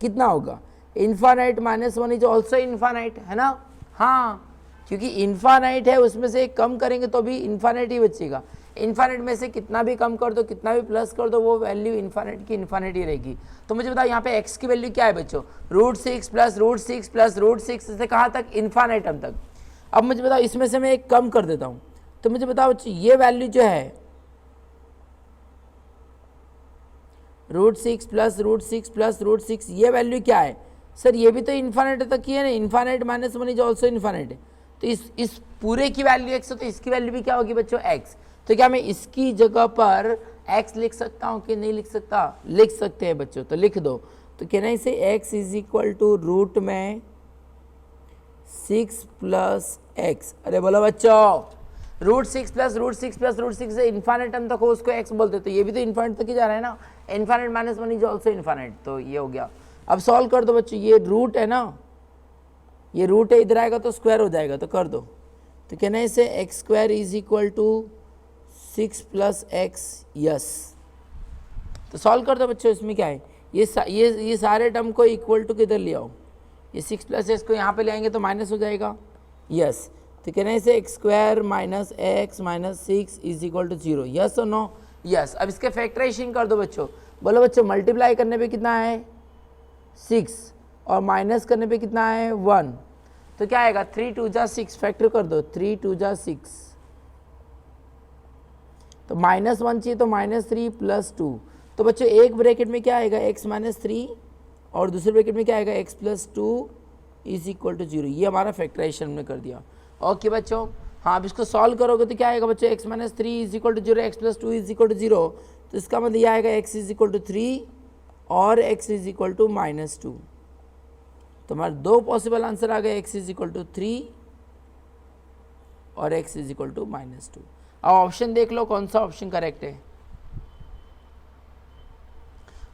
कितना होगा, इन्फिनाइट -1 इज ऑल्सो इन्फिनाइट, है ना। हाँ, क्योंकि इन्फिनाइट है, उसमें से कम करेंगे तो भी इन्फिनाइट ही बचेगा। इन्फिनाइट में से कितना भी कम कर दो, कितना भी प्लस कर दो, वो वैल्यू इन्फिनाइट की इन्फिनाइट ही रहेगी। तो मुझे बताओ यहाँ पे x की वैल्यू क्या है बच्चों, √6 प्लस √6 प्लस √6 से कहाँ तक, इन्फिनिटम तक। अब मुझे बताओ इसमें से मैं एक कम कर देता हूँ, तो मुझे बताओ बच्चों ये वैल्यू जो है √6 प्लस √6 प्लस √6, ये वैल्यू क्या है सर? ये भी तो इन्फानेट तक की है ना, इन्फानेट माइनस 1 इज ऑल्सो इन्फानेट है, तो इस पूरे की वैल्यू x है, तो इसकी वैल्यू भी क्या होगी बच्चों x। तो क्या मैं इसकी जगह पर x लिख सकता हूँ कि नहीं लिख सकता? लिख सकते हैं बच्चों, तो लिख दो। तो कहना इसे x is equal to root में 6 प्लस x। अरे बोलो बच्चों, √6 प्लस √6 प्लस √6 से इन्फानेट टर्म तक हो उसको x बोलते, तो ये भी तो इन्फानेट तक ही जा रहा है ना, इन्फानेट माइनस 1 इज ऑल्सो इन्फानेट, तो ये हो गया। अब सॉल्व कर दो बच्चों, ये रूट है ना, ये रूट है, इधर आएगा तो स्क्वायर हो जाएगा, तो कर दो। तो कहना है इसे x² is equal to 6 plus x, yes. तो सॉल्व कर दो बच्चों, इसमें क्या है, ये सारे टर्म को इक्वल टू किधर ले आओ, ये 6 प्लस x को यहाँ पे ले आएंगे तो माइनस हो जाएगा, यस। तो कहना है इसे x² minus x minus 6 is equal to 0, yes और नो? यस। अब इसके फैक्टराइजेशन कर दो बच्चों। बोलो बच्चों, मल्टीप्लाई करने पे कितना है 6 और माइनस करने पे कितना है 1, तो क्या आएगा 3 2 जा 6, फैक्टर कर दो, 3 2 जा 6, तो -1 चाहिए तो -3 प्लस 2, तो बच्चों एक ब्रैकेट में क्या आएगा x माइनस 3 और दूसरे ब्रैकेट में क्या आएगा x plus 2 is equal to 0। ये हमारा फैक्टराइजेशन हमने कर दिया। ओके बच्चों, हाँ अब इसको सॉल्व करोगे तो क्या आएगा बच्चों, x minus 3 is equal to 0, x plus 2 is equal to 0, तो इसका मतलब ये आएगा x इज इक्वल टू 3 और x इज इक्वल टू -2। तो हमारे दो पॉसिबल आंसर आ गए, x इज इक्वल टू 3 और x इज इक्वल टू -2। अब ऑप्शन देख लो कौन सा ऑप्शन करेक्ट है।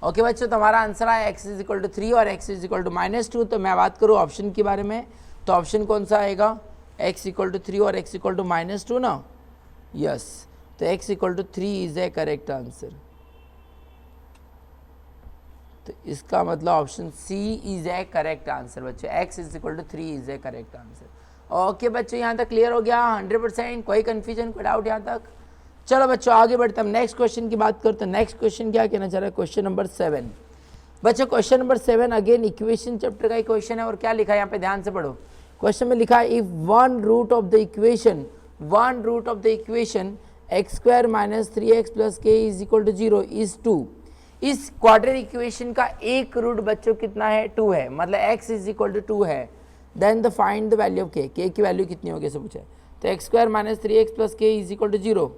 ओके बच्चों, तो हमारा आंसर आया x इज इक्वल टू 3 और x इज इक्वल टू -2। तो मैं बात करूँ ऑप्शन के बारे में, तो ऑप्शन कौन सा आएगा, x इक्वल टू 3 और x इक्वल टू -2 ना, यस। तो x equal to 3 is a correct answer. तो इसका मतलब option C is a correct answer बच्चों, x is equal to 3 is a correct answer. Okay बच्चों, यहाँ तक क्लियर हो गया 100%, कोई कंफ्यूजन कोई डाउट यहाँ तक? चलो बच्चों आगे बढ़ते हैं, नेक्स्ट क्वेश्चन की बात करते हैं। नेक्स्ट क्वेश्चन क्या कहना चाह रहा है, क्वेश्चन नंबर 7। बच्चों question number 7 again equation chapter का ही क्वेश्चन है, और क्या लिखा है यहाँ पे ध्यान से पढ़ो। क्वेश्चन में लिखा है if one root of the equation x² minus 3x plus k is equal to 0 is 2। इस क्वाड्रेटिक इक्वेशन का एक रूट बच्चों कितना है, 2 है, मतलब x इज इक्वल टू 2 है। Then the find the value of k, k की वैल्यू कितनी होगी ऐसे पूछा है। तो x² minus 3x plus k is equal to 0।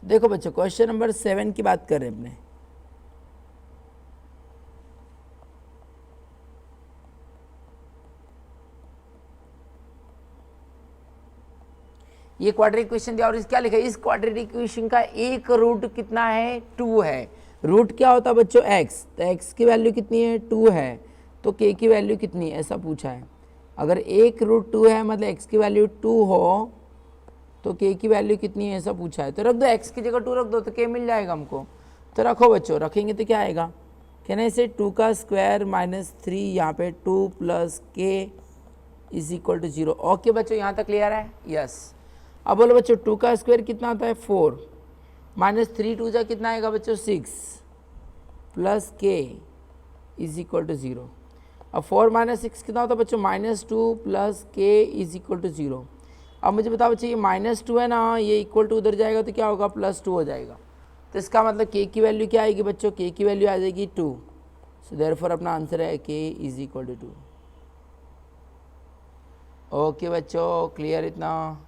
देखो बच्चों क्वेश्चन नंबर 7 की बात कर रहे हैं अपने। ये क्वाड्रेटिक इक्वेशन दिया और इस क्या लिखा है, इस क्वाड्रेटिक इक्वेशन का एक रूट कितना है, 2 है। रूट क्या होता है बच्चों, x, तो x की वैल्यू कितनी है, 2 है, तो k की वैल्यू कितनी है ऐसा पूछा है। अगर एक रूट 2 है मतलब x की वैल्यू 2 हो तो k की वैल्यू कितनी है ऐसा पूछा है। तो रख दो, x की जगह 2 रख दो तो k मिल जाएगा हमको। तो रखो बच्चों, रखेंगे तो क्या आएगा, कहना इसे 2 का स्क्वायर माइनस 3, यहाँ पे 2 plus k is equal to 0। Okay बच्चों यहाँ तक क्लियर है, यस। अब बोलो बच्चों 2 का स्क्वायर कितना होता है 4, माइनस 3 2 जा कितना आएगा बच्चों 6 plus k is equal to 0। अब 4 माइनस 6 कितना होता है बच्चों, -2 plus k is equal to 0। अब मुझे बताओ बच्चों ये -2 है ना, ये इक्वल टू उधर जाएगा तो क्या होगा, +2 हो जाएगा। तो इसका मतलब k की वैल्यू क्या आएगी बच्चों, k की वैल्यू आ जाएगी 2। सो देयरफॉर अपना आंसर है k is equal to 2। Okay बच्चों क्लियर इतना?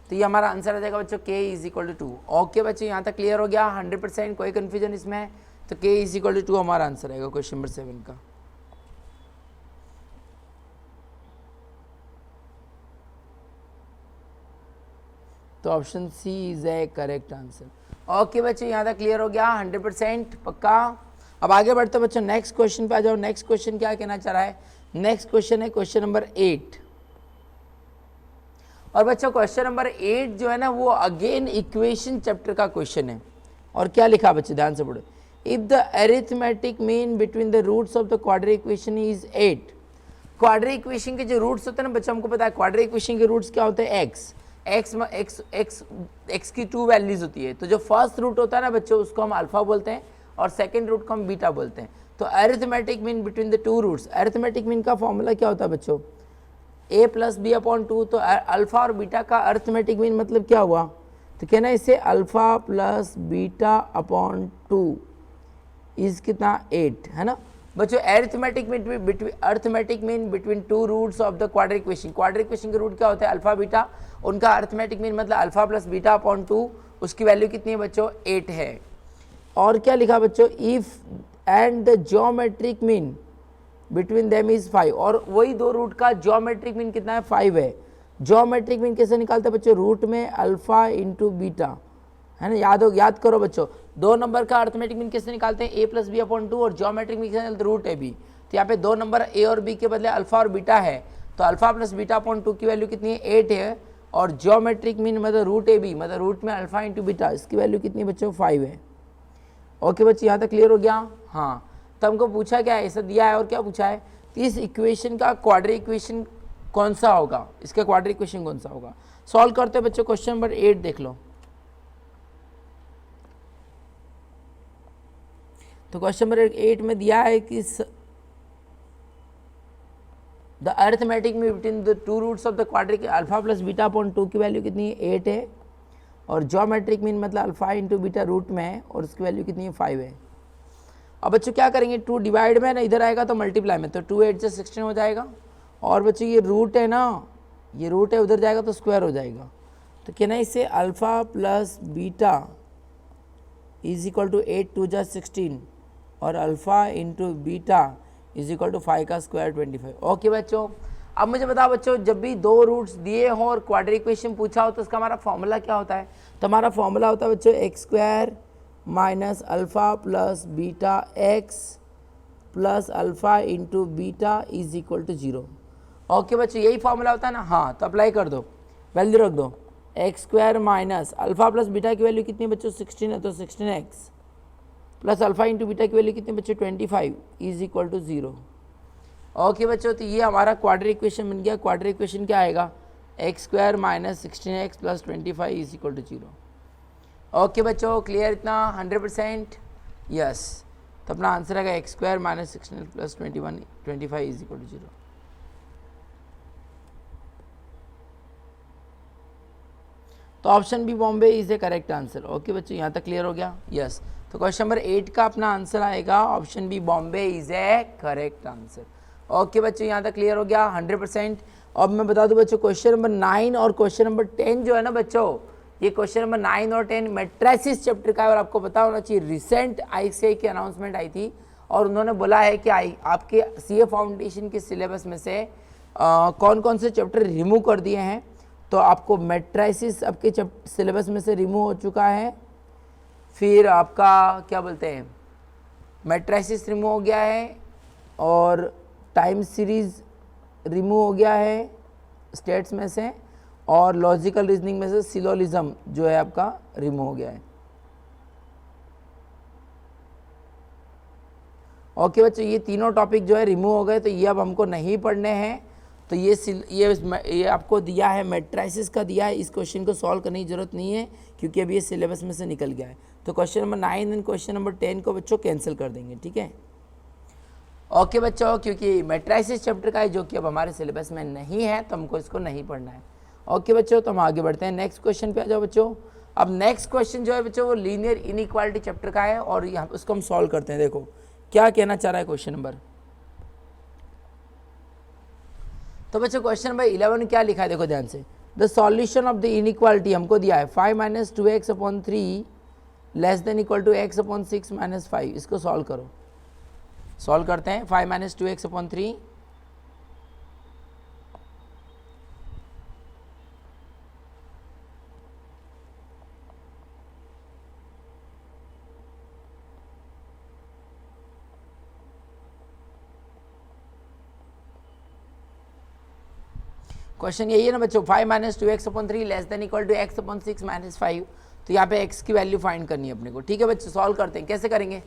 तो ये हमारा आंसर आ जाएगा बच्चों k is equal to 2। Okay बच्चों यहाँ तक क्लियर हो गया 100%, कोई कंफ्यूजन इसमें? तो k इज इक्वल टू 2 हमारा आंसर आएगा क्वेश्चन नंबर 7 का। तो option C is a correct answer. Okay बच्चों यहाँ तक क्लियर हो गया 100% पक्का। अब आगे बढ़ते बच्चों नेक्स्ट क्वेश्चन पे आ जाओ। नेक्स्ट क्वेश्चन क्या कहना चाह रहा है, नेक्स्ट क्वेश्चन है क्वेश्चन नंबर 8। और बच्चों क्वेश्चन नंबर 8 जो है ना वो अगेन इक्वेशन चैप्टर का क्वेश्चन है। और क्या लिखा बच्चे ध्यान से पढ़ो, if the arithmetic mean between the roots of the quadratic equation is 8। Quadratic equation के जो रूट्स होते हैं ना बच्चों, हमको पता है क्वाड्रेटिक इक्वेशन के रूट्स क्या होते हैं, x की 2 वैल्यूज होती है। तो जो फर्स्ट रूट होता है ना बच्चों उसको हम अल्फा बोलते हैं और सेकंड रूट को हम बीटा बोलते हैं। तो arithmetic mean between the 2 roots, arithmetic mean का फॉर्मूला क्या होता है बच्चों, A plus B upon two, तो अल्फा और बीटा का अर्थमेटिक मीन मतलब क्या हुआ, तो कहना इससे alpha plus beta upon two is कितना 8 है ना बच्चों। Arithmetic mean between two roots of the quadratic equation. Quadratic equation के रूट क्या होता है, अल्फा बीटा, उनका अर्थमेटिक मीन मतलब alpha plus beta upon to, उसकी वैल्यू कितनी है बच्चों 8 है। और क्या लिखा बच्चों, if and the geometric mean between them is 5, और वही दो रूट का ज्योमेट्रिक मीन कितना है 5 है। ज्योमेट्रिक मीन कैसे निकालते हैं बच्चों, रूट में अल्फा इंटू बीटा है ना, याद करो बच्चों, दो नंबर का अर्थमेटिक मीन कैसे निकालते हैं, ए प्लस बी अपॉन टू, और ज्योमेट्रिक मीन कैसे निकालते हैं, रूट ए बी। तो यहाँ पे दो नंबर ए और बी के बदले अल्फा और बीटा है, तो alpha plus beta upon two की वैल्यू कितनी है 8 है, और ज्योमेट्रिक मीन मतलब रूट ए बी मतलब रूट में अल्फा इंटू बीटा, इसकी वैल्यू कितनी बच्चों 5 है। ओके बच्चे, यहाँ तक क्लियर हो गया। हाँ, तो हमको पूछा क्या है, ऐसा दिया है और क्या पूछा है, इस इक्वेशन का क्वाड्रिक इक्वेशन कौन सा होगा, इसका क्वाड्रिक इक्वेशन कौन सा होगा। सॉल्व करते हैं बच्चों, क्वेश्चन नंबर 8 देख लो। तो क्वेश्चन नंबर 8 में दिया है कि the arithmetic mean between the two roots of the quadratic alpha plus beta upon two की वैल्यू कितनी है 8 है, और ज्योमेट्रिक मीन मतलब अल्फा इंटू बीटा रूट में है, और उसकी वैल्यू कितनी है 5 है। अब बच्चों क्या करेंगे, 2 डिवाइड में ना इधर आएगा तो मल्टीप्लाई में, तो 2 8 से 16 हो जाएगा, और बच्चों ये रूट है ना, ये रूट है उधर जाएगा तो स्क्वायर हो जाएगा। तो कहना इससे alpha plus beta is equal to 8 2 जा 16, और alpha into beta is equal to 5 का स्क्वायर 25। ओके बच्चों, अब मुझे बताओ बच्चों, जब भी दो रूट्स दिए हों और क्वाड्रिक इक्वेशन पूछा हो तो उसका हमारा फॉर्मूला क्या होता है, तो हमारा फॉर्मूला होता है बच्चों x square minus alpha plus beta x plus alpha into beta is equal to 0। Okay बच्चों, यही फॉर्मूला होता है ना। हाँ, तो अप्लाई कर दो, वैल्यू रख दो, x square minus alpha plus beta की वैल्यू कितनी है बच्चों 16 है, तो 16x plus alpha into beta की वैल्यू कितनी बच्चों 25 इज इक्वल टू 0। ओके बच्चों, तो ये हमारा क्वाड्रिक इक्वेशन बन गया। क्वाड्रिक इक्वेशन क्या आएगा, x square minus 16x plus 25 is equal to 0। Okay बच्चों, क्लियर इतना 100%? यस, तो अपना आंसर आएगा x square minus 16x plus 25 is equal to 0। तो option B Bombay is a correct answer. Okay बच्चों, यहाँ तक क्लियर हो गया। यस, तो क्वेश्चन नंबर 8 का अपना आंसर आएगा option B Bombay is a correct answer. Okay बच्चों, यहाँ तक क्लियर हो गया 100%। अब मैं बता दूं बच्चों, क्वेश्चन नंबर 9 और क्वेश्चन नंबर 10 जो है ना बच्चों, ये क्वेश्चन नंबर 9 और 10 मैट्रिसेस चैप्टर का है, और आपको पता होना चाहिए रिसेंट आईसीएआई की अनाउंसमेंट आई थी, और उन्होंने बोला है कि आपके सीए फाउंडेशन के सिलेबस में से कौन कौन से चैप्टर रिमूव कर दिए हैं। तो आपको मैट्रिसेस आपके सिलेबस में से रिमूव हो चुका है, फिर आपका क्या बोलते हैं मैट्रिसेस रिमूव हो गया है, और टाइम सीरीज रिमूव हो गया है स्टेट्स में से, और लॉजिकल रीजनिंग में से सिलोलिज्म जो है आपका रिमूव हो गया है। ओके बच्चों, ये तीनों टॉपिक जो है रिमूव हो गए, तो ये अब हमको नहीं पढ़ने हैं। तो ये आपको दिया है मैट्रिसेस का दिया है, इस क्वेश्चन को सॉल्व करने की जरूरत नहीं है क्योंकि अभी ये सिलेबस में से निकल गया है। तो question number 9 and question number 10 को बच्चों कैंसिल कर देंगे, ठीक है। ओके बच्चों, क्योंकि मैट्रिसेस चैप्टर का है जो कि अब हमारे सिलेबस में नहीं है, तो हमको इसको नहीं पढ़ना है। ओके बच्चों, तो हम आगे बढ़ते हैं नेक्स्ट क्वेश्चन पे आ जाओ बच्चों। अब नेक्स्ट क्वेश्चन जो है बच्चों वो लीनियर इनइक्वालिटी चैप्टर का है, और यहाँ उसको हम सॉल्व करते हैं। देखो क्या कहना चाह रहा है क्वेश्चन नंबर। तो बच्चों क्वेश्चन नंबर 11 क्या लिखा है, देखो ध्यान से। The solution of the inequality हमको दिया है 5 minus 2x upon 3 less than equal to x upon 6 minus 5। इसको सॉल्व करो, सॉल्व करते हैं। 5 माइनस 2x अपॉन 3 क्वेश्चन यही है ना बच्चों, 5 minus 2x upon 3 less than equal to x upon 6 minus 5। तो यहाँ पे x की वैल्यू फाइंड करनी है अपने को, ठीक है बच्चों। सॉल्व करते हैं, कैसे करेंगे,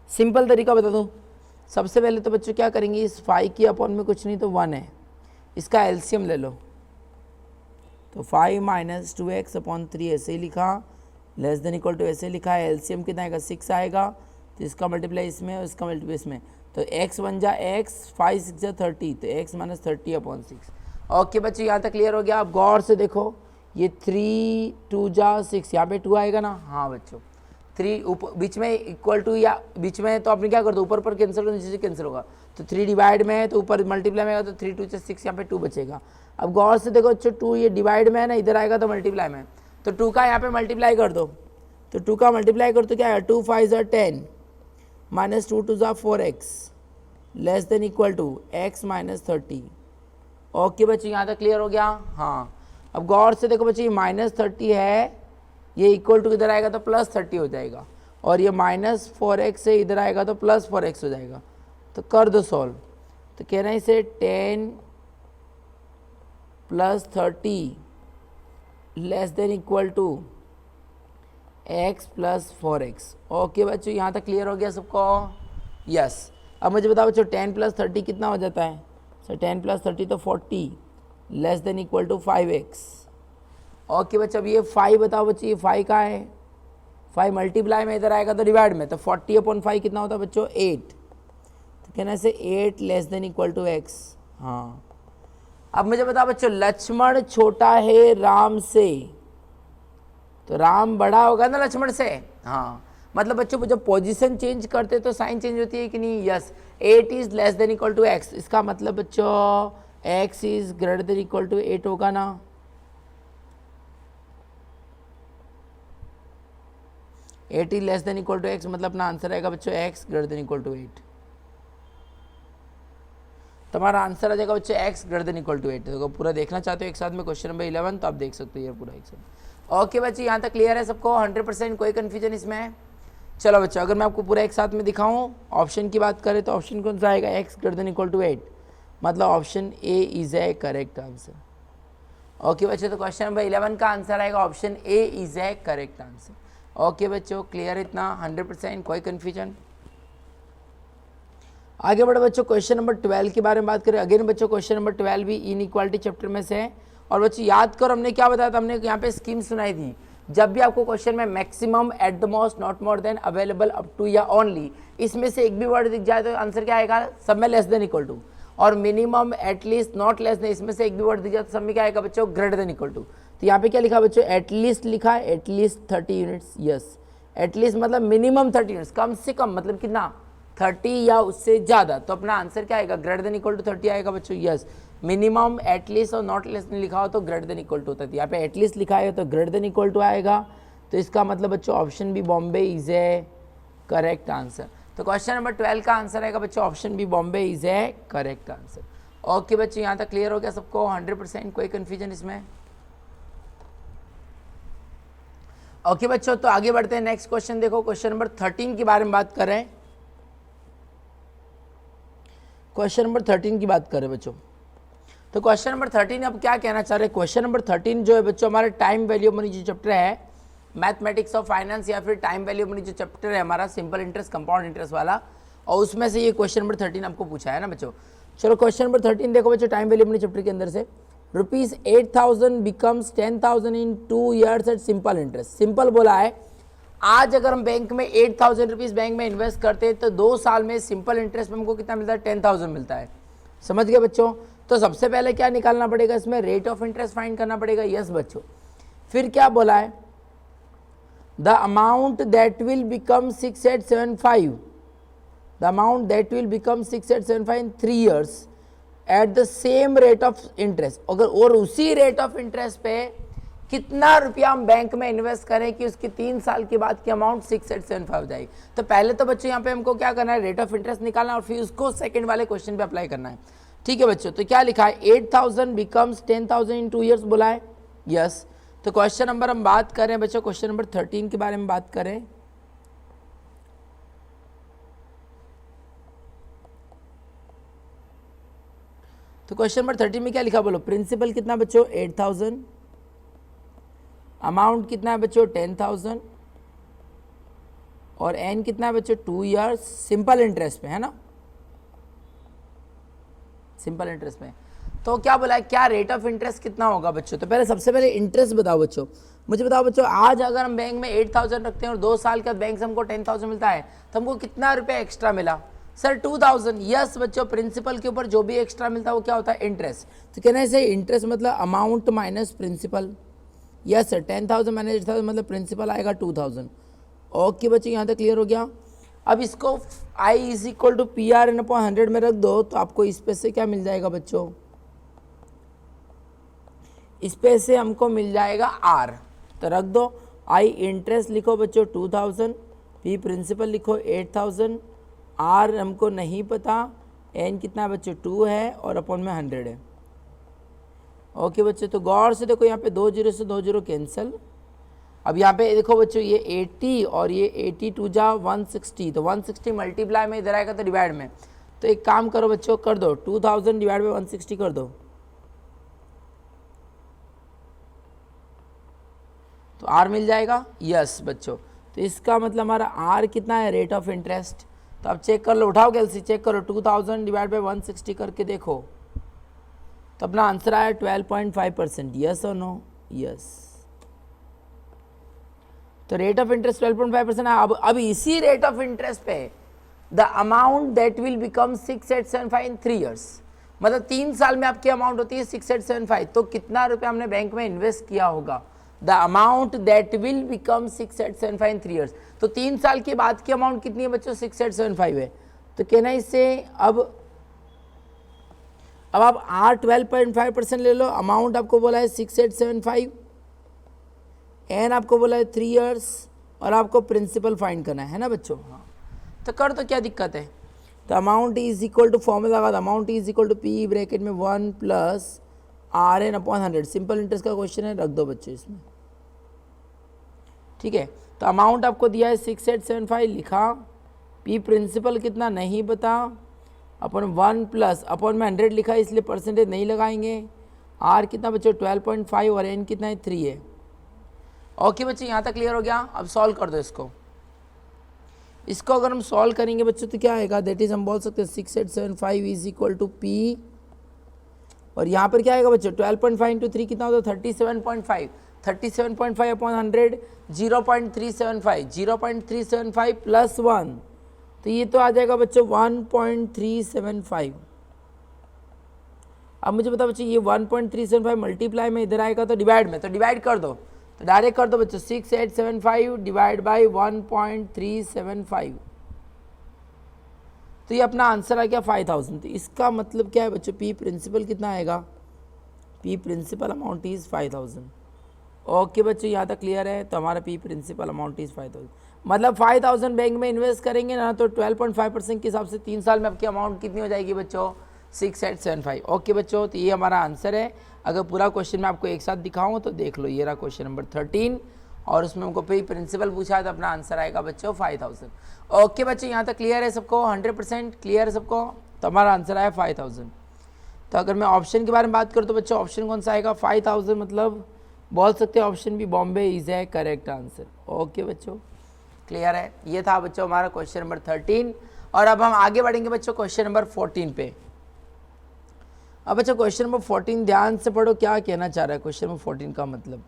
सिंपल तरीका बता दो। सबसे पहले तो बच्चों क्या करेंगे, इस 5 की अपॉन में कुछ नहीं तो 1 है, इसका एलसीएम ले लो। तो 5 माइनस 2x अपॉन 3 ऐसे ही लिखा, लेस देन इक्वल टू ऐसे लिखा है, एलसीएम कितना आएगा 6 आएगा, तो इसका मल्टीप्लाई इसमें और इसका मल्टीप्लाई इसमें, तो x बन जा x, 5 6 जा 30, तो x माइनस 30 अपॉन 6। ओके बच्चे यहाँ तक क्लियर हो गया। आप गौर से देखो, ये 3 2 जा 6, यहाँ पे 2 आएगा ना, हाँ बच्चों 3 ऊपर बीच में इक्वल टू या बीच में, तो आपने क्या कर दो ऊपर पर कैंसिल कर, नीचे से कैंसिल होगा, तो 3 डिवाइड में है तो ऊपर मल्टीप्लाई में आएगा, तो 3 2 6, यहाँ पे 2 बचेगा। अब गौर से देखो बच्चों, 2 ये डिवाइड में है ना, इधर आएगा तो मल्टीप्लाई में, तो 2 का यहाँ पे मल्टीप्लाई कर दो, तो 2 का मल्टीप्लाई कर तो क्या है, 2 5 ज़ा 10 माइनस 2 2 ज़ा 4x less than equal to x minus 30। Okay बच्चे यहाँ तक क्लियर हो गया। हाँ अब गौर से देखो बच्चे, ये माइनस 30 है, ये इक्वल टू इधर आएगा तो प्लस 30 हो जाएगा, और ये माइनस 4x से इधर आएगा तो प्लस 4x हो जाएगा, तो कर दो सॉल्व। तो कहना है इसे 10 plus 30 less than equal to x plus 4x। Okay बच्चों यहाँ तक क्लियर हो गया सबको? यस। अब मुझे बताओ बच्चों 10 प्लस 30 कितना हो जाता है? सर 10 प्लस 30 तो 40 less than equal to 5x। Okay बच्चों अब ये 5 बताओ बच्चे, ये 5 का है, 5 मल्टीप्लाई में इधर आएगा तो डिवाइड में, तो 40/5 कितना होता है बच्चों? 8। तो कहना से 8 less than equal to x। हाँ अब मुझे बताओ बच्चों, लक्ष्मण छोटा है राम से, तो राम बड़ा होगा ना लक्ष्मण से। हाँ मतलब बच्चों जब पोजीशन चेंज करते तो साइन चेंज होती है कि नहीं? Yes. 8 is less than equal to x, इसका मतलब बच्चों x is greater than equal to 8 होगा ना। 8 is less than equal to x, मतलब अपना आंसर आएगा बच्चों x greater than equal to 8। तुम्हारा आंसर आ जाएगा बच्चों x greater than equal to 8। देखो पूरा देखना चाहते हो एक साथ में क्वेश्चन नंबर 11, तो आप देख सकते हो ये पूरा एक साथ। ओके बच्चे यहाँ तक क्लियर है सबको? 100% कोई कन्फ्यूजन इसमें है? चलो बच्चों अगर मैं आपको पूरा एक साथ में दिखाऊं, ऑप्शन की बात करें तो ऑप्शन कौन सा आएगा? x greater than equal to 8, मतलब option A is a correct answer. Okay बच्चों तो क्वेश्चन नंबर 11 का आंसर आएगा option A is a correct answer. Okay बच्चों क्लियर इतना? 100% कोई कन्फ्यूजन? आगे बढ़े बच्चों, क्वेश्चन नंबर 12 के बारे में बात करें। अगेन बच्चों क्वेश्चन नंबर 12 भी इनइक्वालिटी चैप्टर में से है। और बच्चों याद करो हमने क्या बताया था, हमने यहाँ पे स्कीम सुनाई थी, जब भी आपको क्वेश्चन में maximum, at the most, not more than, available, up to या ओनली, इसमें से एक भी वर्ड दिख जाए तो आंसर क्या आएगा? सब में लेस देन इक्वल टू। और minimum, at least, not less than, इसमें से एक भी वर्ड दिख जाए तो सब में क्या आएगा बच्चों? Greater than equal to. तो यहाँ पे क्या लिखा बच्चों? एटलीस्ट लिखा है, एटलीस्ट 30 यूनिट्स। यस, एटलीस्ट मतलब मिनिमम 30 यूनिट्स, कम से कम मतलब कितना? 30 या उससे ज़्यादा। तो अपना आंसर क्या आएगा? ग्रेटर देन इक्वल टू 30 आएगा बच्चों। यस, मिनिमम, एटलीस्ट और नॉट लेस लिखा हो तो ग्रेटर देन इक्वल टू होता है। यहाँ पे एटलीस्ट लिखा है तो ग्रेटर देन इक्वल टू आएगा। तो इसका मतलब बच्चों option B Bombay is a correct answer. तो क्वेश्चन नंबर 12 का आंसर आएगा बच्चों option B Bombay is a correct answer. Okay बच्चों यहाँ तक क्लियर हो गया सबको? 100% कोई कन्फ्यूजन इसमें? ओके बच्चों तो आगे बढ़ते हैं। नेक्स्ट क्वेश्चन देखो, क्वेश्चन नंबर 13 के बारे में बात करें। क्वेश्चन नंबर 13 की बात करें बच्चों, तो क्वेश्चन नंबर 13 अब क्या कहना चाह रहे हैं? क्वेश्चन नंबर 13 जो है बच्चों हमारे टाइम वैल्यू मनी जो चैप्टर है, मैथमेटिक्स ऑफ फाइनेंस, या फिर टाइम वैल्यू मनी जो चैप्टर है हमारा, सिंपल इंटरेस्ट, कंपाउंड इंटरेस्ट वाला, और उसमें से ये क्वेश्चन नंबर 13 आपको पूछा है ना बच्चों। चलो क्वेश्चन नंबर 13 देखो बच्चों, टाइम वैल्यू मनी चैप्टर के अंदर से, ₹8,000 becomes 10,000 in 2 years at simple interest. Simple बोला है, आज अगर हम बैंक में 8,000 रुपीज़ बैंक में इन्वेस्ट करते हैं तो 2 साल में सिंपल इंटरेस्ट में हमको कितना मिलता है? 10,000 मिलता है। समझ गए बच्चों? तो सबसे पहले क्या निकालना पड़ेगा इसमें? रेट ऑफ इंटरेस्ट फाइंड करना पड़ेगा। यस बच्चों, फिर क्या बोला है? The amount that will become 6875, the amount that will become 6875 in 3 years at the same rate of interest. अगर और उसी रेट ऑफ इंटरेस्ट पे कितना रुपया हम बैंक में इन्वेस्ट करें कि उसकी 3 साल के बाद की अमाउंट 6875 हो जाएगी। तो पहले तो बच्चों यहाँ पे हमको क्या करना है? रेट ऑफ इंटरेस्ट निकालना, और फिर उसको सेकंड वाले क्वेश्चन पे अप्लाई करना है। ठीक है बच्चों, तो क्या लिखा है? 8,000 बिकम्स 10,000 इन 2 years बोला है। यस, तो क्वेश्चन नंबर हम बात करें बच्चों, क्वेश्चन नंबर 13 के बारे में बात करें। तो क्वेश्चन नंबर 13 में क्या लिखा बोलो? प्रिंसिपल कितना बच्चों? 8,000, अमाउंट कितना है बच्चों? 10,000, और एन कितना है बच्चों? 2 years, सिंपल इंटरेस्ट पे है ना, सिंपल इंटरेस्ट में। तो क्या बोला है? क्या रेट ऑफ इंटरेस्ट कितना होगा बच्चों? तो पहले सबसे पहले इंटरेस्ट बताओ बच्चों, मुझे बताओ बच्चों, आज अगर हम बैंक में 8,000 रखते हैं और 2 साल के बाद बैंक से हमको 10,000 मिलता है, तो हमको कितना रुपया एक्स्ट्रा मिला? सर 2000, यस बच्चों, प्रिंसिपल के ऊपर जो भी एक्स्ट्रा मिलता है वो क्या होता है, इंटरेस्ट। तो कहना है सही, इंटरेस्ट मतलब amount minus principal. Yes sir, 10,000 minus 8,000 मतलब प्रिंसिपल आएगा 2,000। ओके बच्चों, यहाँ तक क्लियर हो गया। अब इसको I is equal to P R N upon 100 में रख दो, तो आपको इस पे से क्या मिल जाएगा बच्चों, इस पे से हमको मिल जाएगा R। तो रख दो, I इंटरेस्ट लिखो बच्चों 2,000, P प्रिंसिपल लिखो 8,000, R हमको नहीं पता, N कितना है बच्चों 2 है और अपॉन में 100 है। ओके बच्चों, तो गौर से देखो यहाँ पे 2 जीरो से 2 जीरो कैंसिल। अब यहाँ पे देखो बच्चों, ये 80 और ये 82 जा 160, तो 160 मल्टीप्लाई में इधर आएगा तो डिवाइड में। तो एक काम करो बच्चों, कर दो 2000 डिवाइड बाई 160 कर दो, तो R मिल जाएगा। यस बच्चों, तो इसका मतलब हमारा R कितना है, रेट ऑफ इंटरेस्ट। तो आप चेक कर लो, उठाओ कैलसी, चेक करो 2000 डिवाइड बाई 160 करके देखो, तो अपना आंसर आया 12.5%। यस और नो, यस। तो रेट ऑफ इंटरेस्ट 12.5% है। अब इसी रेट ऑफ इंटरेस्ट पे the amount that will become 6875 in 3 years, मतलब 3 साल में आपकी अमाउंट होती है 6875। तो कितना रुपया हमने बैंक में इन्वेस्ट किया होगा, the amount that will become 6875 in 3 years. तो 3 साल के बाद की अमाउंट कितनी है बच्चों, 6875 है। तो कहना इससे अब आप R 12.5% ले लो, अमाउंट आपको बोला है 6875, एन आपको बोला है 3 ईयर्स, और आपको प्रिंसिपल फाइंड करना है ना बच्चों। हाँ, तो कर तो क्या दिक्कत है। तो amount is equal to, formula लगा, amount is equal to P bracket में 1 plus R N upon 100। Simple interest का क्वेश्चन है, रख दो बच्चों इसमें, ठीक है। तो अमाउंट आपको दिया है 6875 लिखा, पी प्रिंसिपल कितना नहीं पता, अपॉन 1 प्लस अपॉन में 100 लिखा, इसलिए परसेंटेज नहीं लगाएंगे। आर कितना बच्चों 12.5 और एन कितना है 3 है। ओके बच्चे, यहाँ तक क्लियर हो गया। अब सॉल्व कर दो इसको अगर हम सॉल्व करेंगे बच्चों तो क्या आएगा, दैट इज हम बोल सकते हैं 6875 इज इक्वल टू पी, और यहाँ पर क्या आएगा बच्चों 12.5 इंटू 3 कितना होता है 37.5, 37.5 अपॉन 100 0.375, 0.375 प्लस 1, तो ये तो आ जाएगा बच्चों 1.375। अब मुझे बता बच्चों, ये 1.375 मल्टीप्लाई में इधर आएगा तो डिवाइड में, तो डिवाइड कर दो, तो डायरेक्ट कर दो बच्चों 6875 डिवाइड बाई 1.375, तो ये अपना आंसर आ गया 5000। तो इसका मतलब क्या है बच्चों, पी प्रिंसिपल कितना आएगा, P principal amount is 5000। Okay बच्चों, यहाँ तक क्लियर है। तो हमारा पी प्रिंसिपल अमाउंट इज 5000, मतलब 5000 बैंक में इन्वेस्ट करेंगे ना, तो 12.5% के हिसाब से 3 साल में आपकी अमाउंट कितनी हो जाएगी बच्चों, 6875। ओके बच्चों, तो ये हमारा आंसर है। अगर पूरा क्वेश्चन मैं आपको एक साथ दिखाऊँ तो देख लो, ये रहा क्वेश्चन नंबर 13, और उसमें हमको पी प्रिंसिपल पूछा है, तो अपना आंसर आएगा बच्चों 5000। ओके बच्चों, यहाँ तक क्लियर है सबको, 100% क्लियर है सबको। तो हमारा आंसर आया 5000। तो अगर मैं ऑप्शन के बारे में बात करूँ तो बच्चों ऑप्शन कौन सा आएगा, 5000, मतलब बोल सकते हैं ऑप्शन भी, बॉम्बे इज है करेक्ट आंसर। ओके बच्चों, क्लियर है। ये था बच्चों हमारा क्वेश्चन नंबर 13, और अब हम आगे बढ़ेंगे बच्चों क्वेश्चन नंबर 14 पे। अब बच्चों क्वेश्चन नंबर 14 ध्यान से पढ़ो, क्या कहना चाह रहा है क्वेश्चन नंबर 14 का मतलब।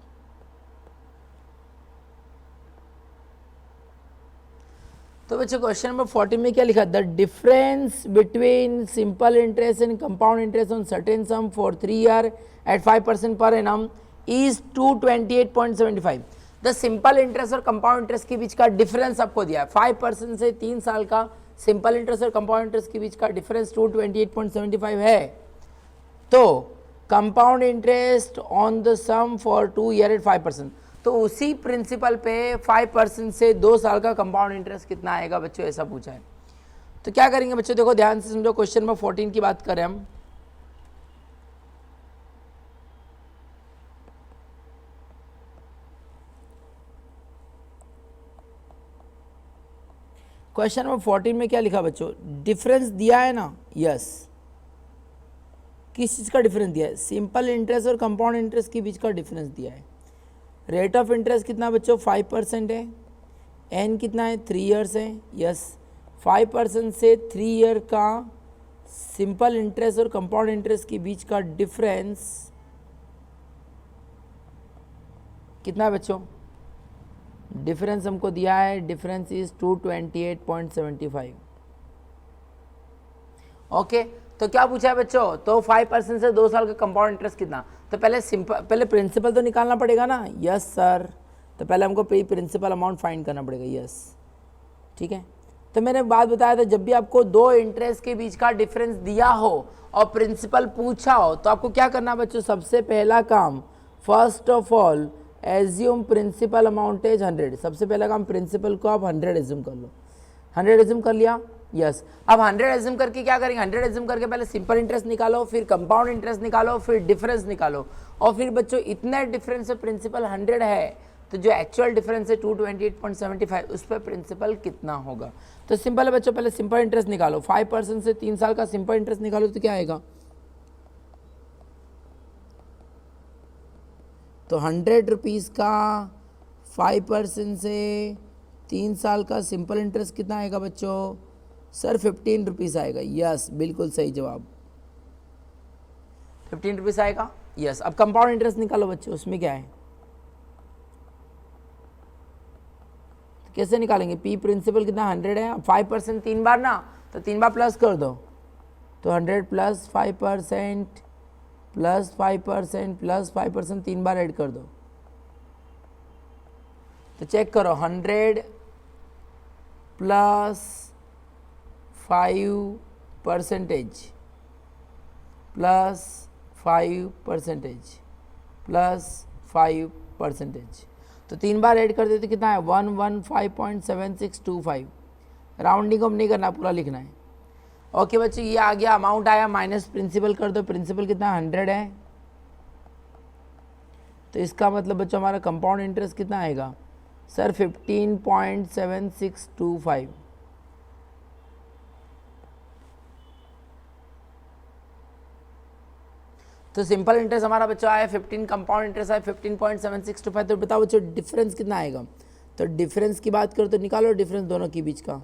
तो बच्चों क्वेश्चन नंबर 14 में क्या लिखा, the difference between simple interest and compound interest on certain sum for 3 year at 5% per annum is 228.75। The simple interest और कंपाउंड इंटरेस्ट के बीच का डिफरेंस आपको दिया है 5% से 3 साल का सिंपल इंटरेस्ट और कंपाउंड इंटरेस्ट के बीच का डिफरेंस 228.75 है। तो compound interest on the sum for 2 year at 5%, तो उसी प्रिंसिपल पे 5% से 2 साल का कंपाउंड इंटरेस्ट कितना आएगा बच्चों, ऐसा पूछा है। तो क्या करेंगे बच्चों, देखो ध्यान से समझो, क्वेश्चन नंबर 14 की बात करें हम। क्वेश्चन नंबर 14 में क्या लिखा बच्चों, डिफरेंस दिया है ना, यस। किस चीज़ का डिफरेंस दिया है, सिंपल इंटरेस्ट और कंपाउंड इंटरेस्ट के बीच का डिफरेंस दिया है। रेट ऑफ इंटरेस्ट कितना बच्चों 5% है, एन कितना है 3 ईयर्स है, यस। 5% से 3 ईयर का सिंपल इंटरेस्ट और कंपाउंड इंटरेस्ट के बीच का डिफरेंस कितना है बच्चों, डिफरेंस हमको दिया है, डिफरेंस इज 228.75। ओके तो क्या पूछा है बच्चों, तो 5% से 2 साल का कंपाउंड इंटरेस्ट कितना, तो पहले प्रिंसिपल तो निकालना पड़ेगा ना, यस सर, तो पहले हमको प्रिंसिपल अमाउंट फाइंड करना पड़ेगा, यस ठीक है। तो मैंने बात बताया था, जब भी आपको दो इंटरेस्ट के बीच का डिफरेंस दिया हो और प्रिंसिपल पूछा हो तो आपको क्या करना बच्चों, सबसे पहला काम, first of all assume principal amount is 100, सबसे पहला काम प्रिंसिपल को आप 100 एज्यूम कर लो, 100 एज्यूम कर लिया, यस। अब 100 एज्यूम करके क्या करेंगे, 100 एज्यूम करके पहले सिंपल इंटरेस्ट निकालो, फिर कंपाउंड इंटरेस्ट निकालो, फिर डिफरेंस निकालो, और फिर बच्चों इतना डिफरेंस है, प्रिंसिपल 100 है, तो जो एक्चुअल डिफरेंस है 228.75 उस पर प्रिंसिपल कितना होगा। तो सिंपल है बच्चों, पहले सिंपल इंटरेस्ट निकालो, 5% से 3 साल का सिंपल इंटरेस्ट निकालो तो क्या आएगा, तो 100 रुपीज़ का 5% से 3 साल का सिंपल इंटरेस्ट कितना आएगा बच्चों, सर 15 रुपीज़ आएगा, यस बिल्कुल सही जवाब, 15 रुपीज़ आएगा, यस। अब कंपाउंड इंटरेस्ट निकालो बच्चों, उसमें क्या है, कैसे निकालेंगे, पी प्रिंसिपल कितना 100 है, 5% 3 बार ना, तो 3 बार प्लस कर दो, तो 100 प्लस 5% प्लस 5% प्लस 5% 3 बार ऐड कर दो, तो चेक करो 100 प्लस 5% प्लस 5% प्लस 5%, तो 3 बार ऐड कर देते कितना है 115.7625, राउंडिंग को नहीं करना, पूरा लिखना है। ओके बच्चों, ये आ गया, अमाउंट आया, माइनस प्रिंसिपल कर दो, प्रिंसिपल कितना 100 है, तो इसका मतलब बच्चों हमारा कंपाउंड इंटरेस्ट कितना आएगा सर 15.7625, तो सिंपल इंटरेस्ट हमारा बच्चों आया 15, कंपाउंड इंटरेस्ट आया 15.7625, तो बताओ बच्चों डिफरेंस कितना आएगा, तो डिफरेंस की बात करो तो निकालो डिफरेंस दोनों के बीच का,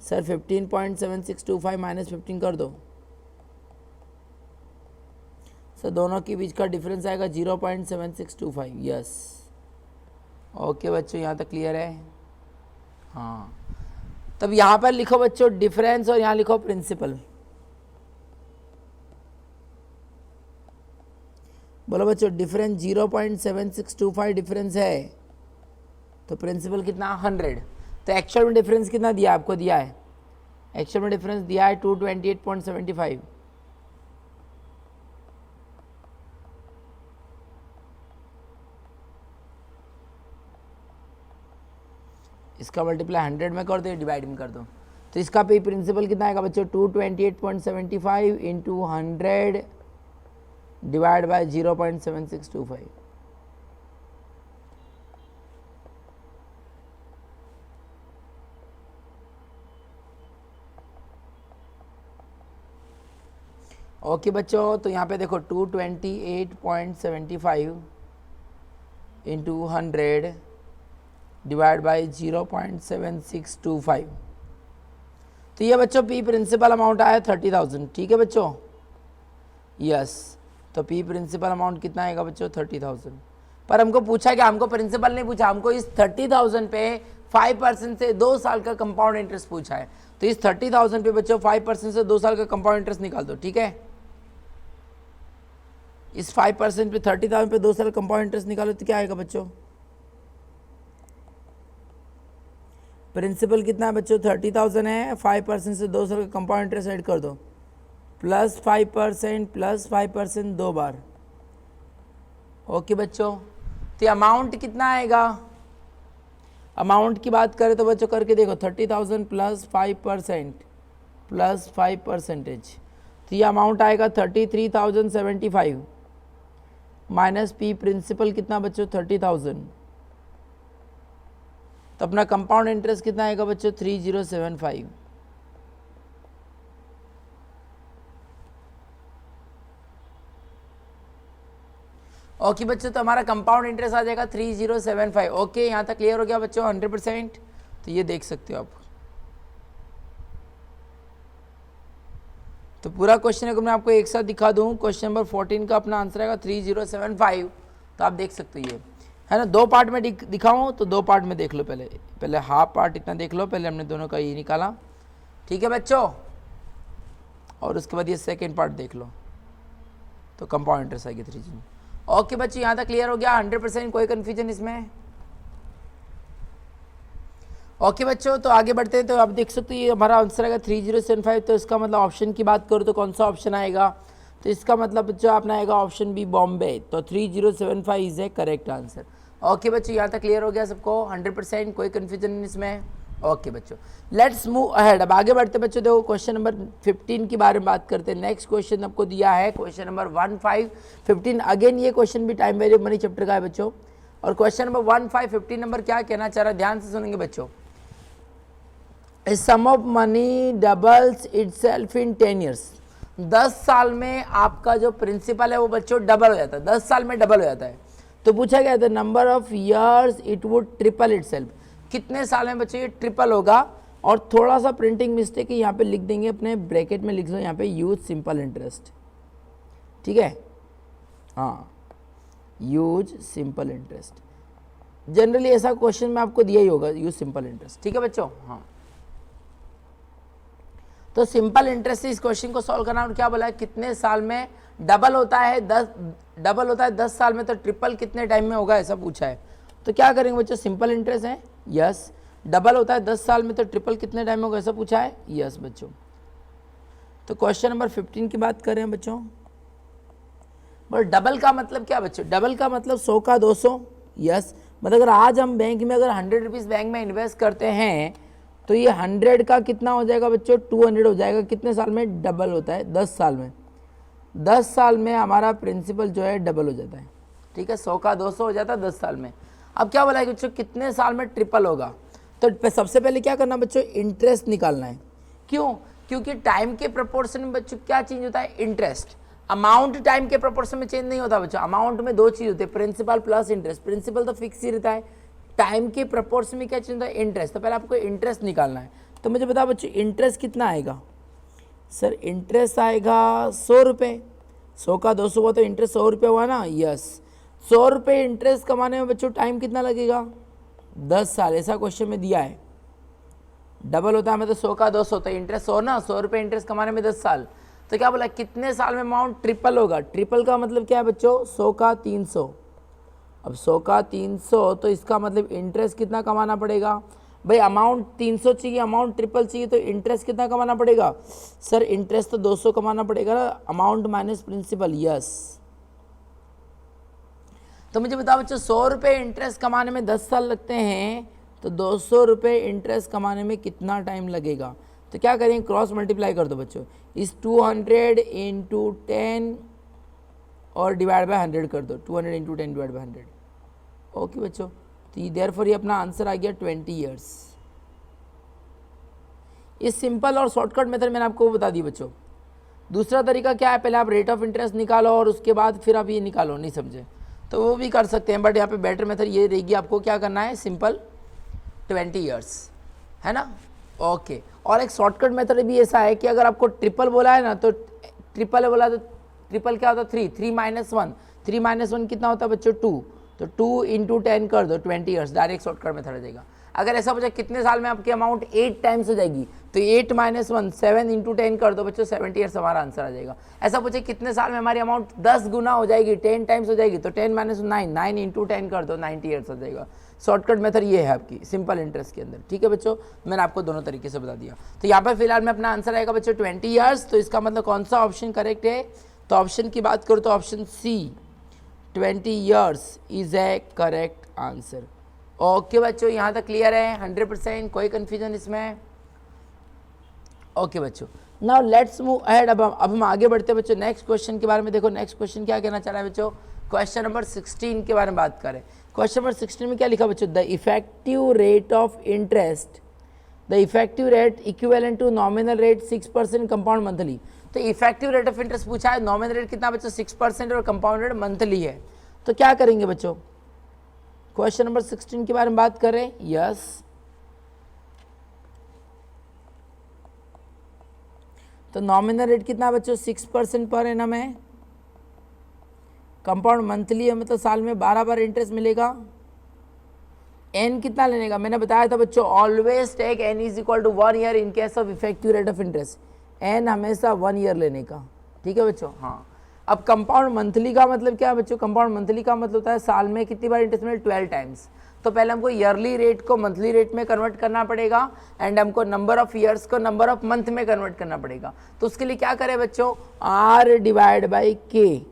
सर 15.7625 माइनस 15 कर दो, सर दोनों के बीच का डिफरेंस आएगा 0.7625, यस। ओके बच्चों, यहाँ तक क्लियर है, हाँ। तब यहाँ पर लिखो बच्चों डिफरेंस और यहाँ लिखो प्रिंसिपल, बोलो बच्चों डिफरेंस 0.7625 डिफरेंस है, तो प्रिंसिपल कितना 100, तो एक्चुअल में डिफरेंस कितना दिया, आपको दिया है, एक्चुअल में डिफरेंस दिया है 228.75, इसका मल्टीप्लाई 100 में कर दो, डिवाइड में कर दो, तो इसका पे प्रिंसिपल कितना आएगा बच्चों 228.75 इंटू 100 डिवाइड बाय 0.7625, ओके बच्चों, तो यहाँ पे देखो 228.75 इंटू 100 डिवाइड बाई 0.7625, तो ये बच्चों पी प्रिंसिपल अमाउंट आया 30,000, ठीक है बच्चों, यस। तो पी प्रिंसिपल अमाउंट कितना आएगा बच्चों 30,000, पर हमको पूछा क्या, हमको प्रिंसिपल नहीं पूछा, हमको इस 30,000 पे 5% से 2 साल का कंपाउंड इंटरेस्ट पूछा है, तो इस 30,000 पे बच्चों 5% से 2 साल का कंपाउंड इंटरेस्ट निकाल दो, ठीक है। इस 5% पे 30,000 पे 2 साल कंपाउंड इंटरेस्ट निकालो तो क्या आएगा बच्चों, प्रिंसिपल कितना है बच्चों 30,000 है, 5% से 2 साल का कंपाउंड इंटरेस्ट ऐड कर दो, प्लस 5% 2 बार, ओके बच्चों। तो अमाउंट कितना आएगा, अमाउंट की बात करें तो बच्चों करके देखो 30,000 प्लस 5% प्लस 5%, तो ये अमाउंट आएगा 33,075 माइनस पी प्रिंसिपल कितना बच्चों 30,000, तो अपना कंपाउंड इंटरेस्ट कितना आएगा बच्चों 3075, ओके बच्चों, तो हमारा कंपाउंड इंटरेस्ट आ जाएगा 3075, ओके यहाँ तक क्लियर हो गया बच्चों 100%, तो ये देख सकते हो आप, तो पूरा क्वेश्चन को मैं आपको एक साथ दिखा दूं, क्वेश्चन नंबर 14 का अपना आंसर आएगा 3075, तो आप देख सकते हो ये है ना, 2 पार्ट में दिखाऊं तो 2 पार्ट में देख लो, पहले हाफ पार्ट इतना देख लो, पहले हमने दोनों का ये निकाला, ठीक है बच्चों। और उसके बाद ये सेकेंड पार्ट देख लो, तो कंपाउंड इंटरेस्ट आएगी 3G। ओके बच्चे, यहाँ तक क्लियर हो गया 100%, कोई कन्फ्यूजन इसमें? ओके बच्चों, तो आगे बढ़ते हैं। तो आप देख सकते हो ये हमारा आंसर आएगा 3075। तो इसका मतलब ऑप्शन की बात करूँ तो कौन सा ऑप्शन आएगा? तो इसका मतलब बच्चों अपना आएगा ऑप्शन बी, बॉम्बे। तो 3075 is a correct answer. Okay बच्चों, यहाँ तक क्लियर हो गया सबको 100%, कोई कन्फ्यूजन नहीं इसमें? ओके बच्चों, लेट्स मूव अहेड। अब आगे बढ़ते बच्चों, देखो क्वेश्चन नंबर 15 के बारे में बात करते हैं। नेक्स्ट क्वेश्चन आपको दिया है क्वेश्चन नंबर 1515। अगेन ये क्वेश्चन भी टाइम वैल्यू मनी चैप्टर का है बच्चों। और क्वेश्चन नंबर 1515 नंबर क्या कहना चाह रहा है, ध्यान से सुनेंगे बच्चों। Sum of money doubles itself in 10 years. 10 साल में आपका जो प्रिंसिपल है वो बच्चों डबल हो जाता है, 10 साल में डबल हो जाता है। तो पूछा गया था number of years it would triple itself, कितने साल में बच्चों ये ट्रिपल होगा। और थोड़ा सा प्रिंटिंग मिस्टेक है, यहाँ पे लिख देंगे अपने ब्रैकेट में लिख दो यहाँ पे यूज सिंपल इंटरेस्ट, ठीक है। हाँ, यूज सिंपल इंटरेस्ट, जनरली ऐसा क्वेश्चन में आपको दिया ही होगा, यूज सिंपल इंटरेस्ट, ठीक है बच्चों। हाँ, तो सिंपल इंटरेस्ट से इस क्वेश्चन को सॉल्व करना। और क्या बोला है, कितने साल में डबल होता है, 10 साल में, तो ट्रिपल कितने टाइम में होगा, ऐसा पूछा है। तो क्या करेंगे बच्चों, सिंपल इंटरेस्ट है, यस। डबल होता है 10 साल में, तो ट्रिपल कितने टाइम में होगा, ऐसा पूछा है, यस बच्चों। तो क्वेश्चन नंबर 15 की बात करें बच्चों। और डबल का मतलब क्या बच्चों, डबल का मतलब 100 का 200, यस। मतलब अगर आज हम बैंक में अगर 100 रुपीज़ बैंक में इन्वेस्ट करते हैं तो ये 100 का कितना हो जाएगा बच्चों, 200 हो जाएगा। कितने साल में डबल होता है, 10 साल में। 10 साल में हमारा प्रिंसिपल जो है डबल हो जाता है, ठीक है। 100 का 200 हो जाता है 10 साल में। अब क्या बोला है बच्चों, कितने साल में ट्रिपल होगा। तो सबसे पहले क्या करना बच्चों, इंटरेस्ट निकालना है। क्यों? क्योंकि टाइम के प्रोपोर्शन में बच्चों क्या चेंज होता है, इंटरेस्ट। अमाउंट टाइम के प्रोपोर्शन में चेंज नहीं होता बच्चों, अमाउंट में 2 चीज होती है, प्रिंसिपल प्लस इंटरेस्ट। प्रिंसिपल तो फिक्स ही रहता है, टाइम के प्रोपोर्शन में क्या चेंज होता है, इंटरेस्ट। तो पहले आपको इंटरेस्ट निकालना है। तो मुझे बताओ बच्चों, इंटरेस्ट कितना आएगा। सर इंटरेस्ट आएगा 100 रुपये, 100 का 200 हुआ तो इंटरेस्ट 100 रुपये हुआ ना, यस। 100 रुपये इंटरेस्ट कमाने में बच्चों टाइम कितना लगेगा, 10 साल। ऐसा क्वेश्चन में दिया है, डबल होता है मतलब 100 का 200, तो इंटरेस्ट 100 ना, 100 रुपये इंटरेस्ट कमाने में 10 साल। तो क्या बोला, कितने साल में अमाउंट ट्रिपल होगा। ट्रिपल का मतलब क्या है बच्चों, 100 का 300। अब 100 का 300, तो इसका मतलब इंटरेस्ट कितना कमाना पड़ेगा भाई, अमाउंट 300 चाहिए, अमाउंट ट्रिपल चाहिए, तो इंटरेस्ट कितना कमाना पड़ेगा। सर इंटरेस्ट तो 200 कमाना पड़ेगा ना, अमाउंट माइनस प्रिंसिपल, यस। तो मुझे बताओ बच्चों, 100 रुपये इंटरेस्ट कमाने में 10 साल लगते हैं, तो 200 रुपये इंटरेस्ट कमाने में कितना टाइम लगेगा। तो क्या करेंगे, क्रॉस मल्टीप्लाई कर दो बच्चों, इस 200 इंटू 10 और डिवाइड बाय 100 कर दो, 200 इंटू 10 डिवाइड बाय 100। ओके बच्चों, तो देयरफॉर ये अपना आंसर आ गया 20 ईयर्स। इस सिंपल और शॉर्टकट मेथड मैंने आपको बता दी बच्चों। दूसरा तरीका क्या है, पहले आप रेट ऑफ इंटरेस्ट निकालो और उसके बाद फिर आप ये निकालो, नहीं समझे तो वो भी कर सकते हैं, बट यहाँ पे बेटर मेथड ये रहेगी, आपको क्या करना है, सिंपल 20 ईयर्स, है ना। ओके, और एक शॉर्टकट मेथड भी ऐसा है कि अगर आपको ट्रिपल बोला है ना, तो ट्रिपल बोला तो ट्रिपल क्या होता है, 3 माइनस 1, 3 माइनस 1 कितना होता है बच्चों, 2। तो 2 इंटू 10 कर दो, 20 ईयर्स, डायरेक्ट शॉर्टकट मेथड हो जाएगा। अगर ऐसा बच्चा कितने साल में आपकी अमाउंट 8 टाइम्स हो जाएगी, तो 8 माइनस 1, 7 इंटू 10 कर दो बच्चों, 70 ईयर्स हमारा आंसर आ जाएगा। ऐसा पूछे कितने साल में हमारी अमाउंट 10 गुना हो जाएगी, 10 टाइम्स हो जाएगी, तो 10 माइनस 9, 9 इंटू 10 कर दो, 90 ईयर्स हो जाएगा। शॉर्टकट मेथड ये है आपकी सिंपल इंटरेस्ट के अंदर, ठीक है बच्चों। मैंने आपको दोनों तरीके से बता दिया। तो यहाँ पर फिलहाल में अपना आंसर आएगा बच्चों 20 ईयर्स। तो इसका मतलब कौन सा ऑप्शन करेक्ट है, तो ऑप्शन की बात करूँ तो option C 20 years is a correct answer. Okay बच्चों, यहाँ तक क्लियर है 100%, कोई कंफ्यूजन इसमें। ओके बच्चों, नाउ लेट्स मूव अहेड। अब हम आगे बढ़ते हैं बच्चों नेक्स्ट क्वेश्चन के बारे में। देखो नेक्स्ट क्वेश्चन क्या कहना चाह रहा है बच्चों, क्वेश्चन नंबर 16 के बारे में बात करें। क्वेश्चन नंबर 16 में क्या लिखा बच्चों, the effective rate of interest, the effective rate equivalent to nominal rate 6% compound monthly. तो इफेक्टिव रेट ऑफ इंटरेस्ट पूछा है, नॉमिनल रेट कितना बच्चों 6% और कंपाउंड रेट मंथली है। तो क्या करेंगे बच्चों, क्वेश्चन नंबर 16 के बारे में बात करें, यस। तो नॉमिनल रेट कितना बच्चों 6% पर एनम है, कंपाउंड मंथली है, मतलब साल में 12 बार इंटरेस्ट मिलेगा। एन कितना लेने का, मैंने बताया था बच्चों always take N is equal to 1 year in case of effective rate of interest. N हमेशा 1 ईयर लेने का, ठीक है बच्चों। हाँ, अब कंपाउंड मंथली का मतलब क्या है बच्चों? कंपाउंड मंथली का मतलब होता है साल में कितनी बार इंटरेस्ट मिले? 12 टाइम्स। तो पहले हमको ईयरली रेट को मंथली रेट में कन्वर्ट करना पड़ेगा एंड हमको नंबर ऑफ ईयर्स को नंबर ऑफ मंथ में कन्वर्ट करना पड़ेगा। तो उसके लिए क्या करें बच्चों? आर डिवाइड बाई के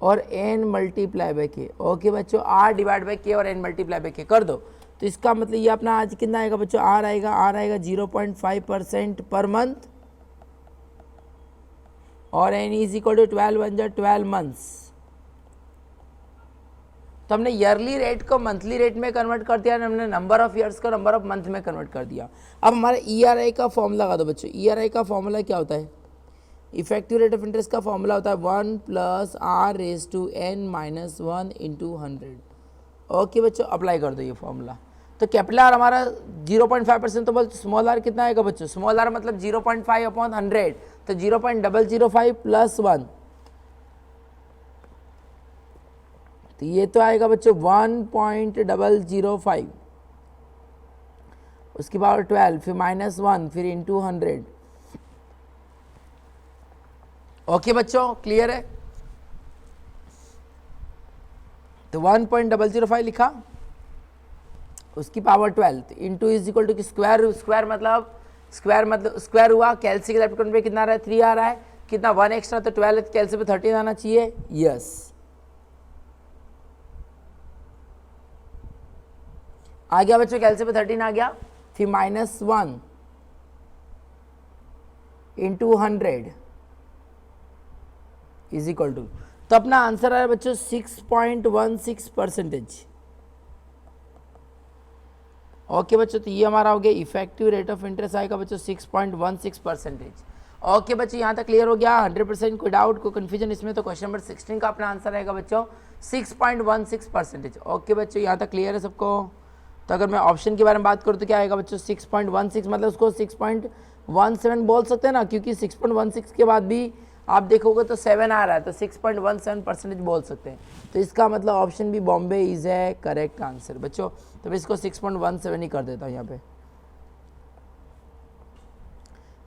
और एन मल्टीप्लाई बाई के। ओके बच्चों, आर डिवाइड बाई के और एन मल्टीप्लाई बाई के कर दो। तो इसका मतलब ये अपना आज कितना आएगा बच्चों? आर आएगा 0.5% पर मंथ और एन इज इक्वल टू 12 बन जाए 12 मंथ्स। तो हमने ईयरली रेट को मंथली रेट में कन्वर्ट कर दिया, हमने नंबर ऑफ ईयर्स को नंबर ऑफ मंथ में कन्वर्ट कर दिया। अब हमारे ईआरआई का फॉर्मूला लगा दो बच्चों। ईआरआई का फॉर्मूला क्या होता है? इफेक्टिव रेट ऑफ इंटरेस्ट का फॉर्मूला होता है 1 + r⁻n-1 × 100। ओके बच्चों, अप्लाई कर दो ये फॉर्मूला। तो कैपिटल आर हमारा 0.5%, तो बोल स्मॉल आर कितना आएगा बच्चों? स्मॉल आर मतलब 0.5/100, तो 0.005 + 1, तो ये तो आएगा बच्चों 1.005, उसकी पावर 12, फिर -1, फिर इंटू 100। ओके बच्चों, क्लियर है? तो 1.005 लिखा, उसकी power 12, into is equal to square मतलब स्क्वायर हुआ। कैलसी के लेफ्ट पे कितना आ रहा है? 3 आ रहा है। कितना? 1 एक्स्ट्रा, तो 12 कैलसी पे 13 आना चाहिए। यस, आ गया बच्चों, कैलसी पे 13 आ गया। फिर -1 इंटू 100 इज इक्वल टू, तो अपना आंसर आया बच्चों 6.16%। ओके बच्चों, तो ये हमारा हो गया इफेक्टिव रेट ऑफ इंटरेस्ट आएगा बच्चों 6.16%। ओके बच्चों, यहाँ तक क्लियर हो गया? 100%? कोई डाउट, कोई कन्फ्यूजन इसमें? तो क्वेश्चन नंबर 16 का अपना आंसर आएगा बच्चों 6.16%। ओके बच्चों, यहाँ तक क्लियर है सबको? तो अगर मैं ऑप्शन के बारे में बात करूँ तो क्या आएगा बच्चों? 6.16, मतलब उसको 6.17 बोल सकते हैं ना, क्योंकि 6.16 के बाद भी आप देखोगे तो 7 आ रहा है, तो 6.17% बोल सकते हैं। तो इसका मतलब ऑप्शन भी बॉम्बे इज है करेक्ट आंसर बच्चों। तो मैं इसको 6.17 ही कर देता हूँ यहाँ पे।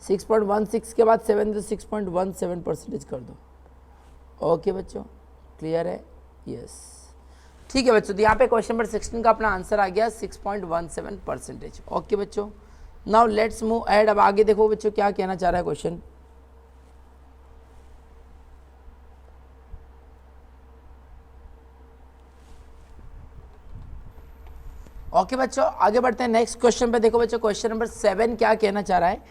6.16 के बाद 7, तो 6.17% कर दो। ओके बच्चों, क्लियर है? यस, ठीक है बच्चों। तो यहाँ पे क्वेश्चन नंबर 16 का अपना आंसर आ गया 6.17%। ओके बच्चों, नाउ लेट्स मूव अहेड। अब आगे देखो बच्चों क्या कहना चाह रहा है क्वेश्चन। ओके बच्चों, आगे बढ़ते हैं नेक्स्ट क्वेश्चन पे। देखो बच्चों, क्वेश्चन नंबर 7 क्या कहना चाह रहा है।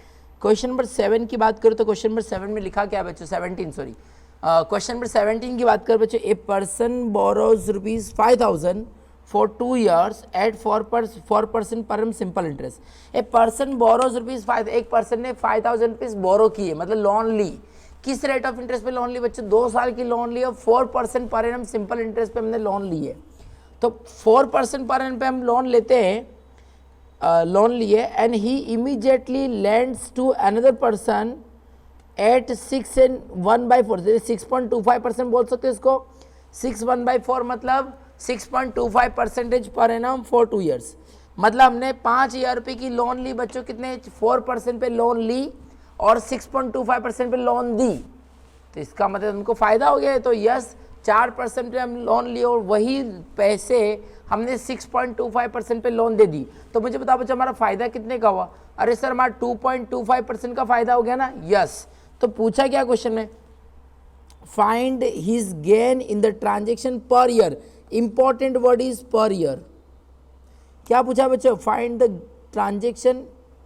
क्वेश्चन नंबर 7 की बात करो तो क्वेश्चन नंबर 7 में लिखा क्या है बच्चों? 17 सॉरी, क्वेश्चन नंबर 17 की बात कर बच्चों। A person borrows ₹5,000 for 2 years at 4% per annum simple interest. A person borrows ₹5,000, एक पर्सन ने 5,000 रुपीज़ बोरो किए, मतलब लोन ली। किस रेट ऑफ इंटरेस्ट पे लोन ली बच्चों? 2 साल की लोन ली और 4% पर एनम सिंपल इंटरेस्ट पे हमने लोन ली है। तो 4% पर एनम पे हम लोन लेते हैं, लोन लिए, and he immediately lends to another person at 6.1/4, 6.25% बोल सकते हैं इसको। 6.1/4 मतलब 6.25% पर एनम फॉर 2 years। मतलब हमने 5,000 रुपये की लोन ली बच्चों, कितने? 4% पे लोन ली और 6.25% पे लोन दी। तो इसका मतलब हमको फ़ायदा हो गया है। तो यस, 4% पे हम लोन लिए और वही पैसे हमने 6.25% पे लोन दे दी। तो मुझे बताओ बच्चों, हमारा फ़ायदा कितने का हुआ? अरे सर, हमारा 2.25% का फ़ायदा हो गया ना। यस, तो पूछा क्या क्वेश्चन में? Find his gain in the transaction per year. Important word is per year. क्या पूछा बच्चों? Find the transaction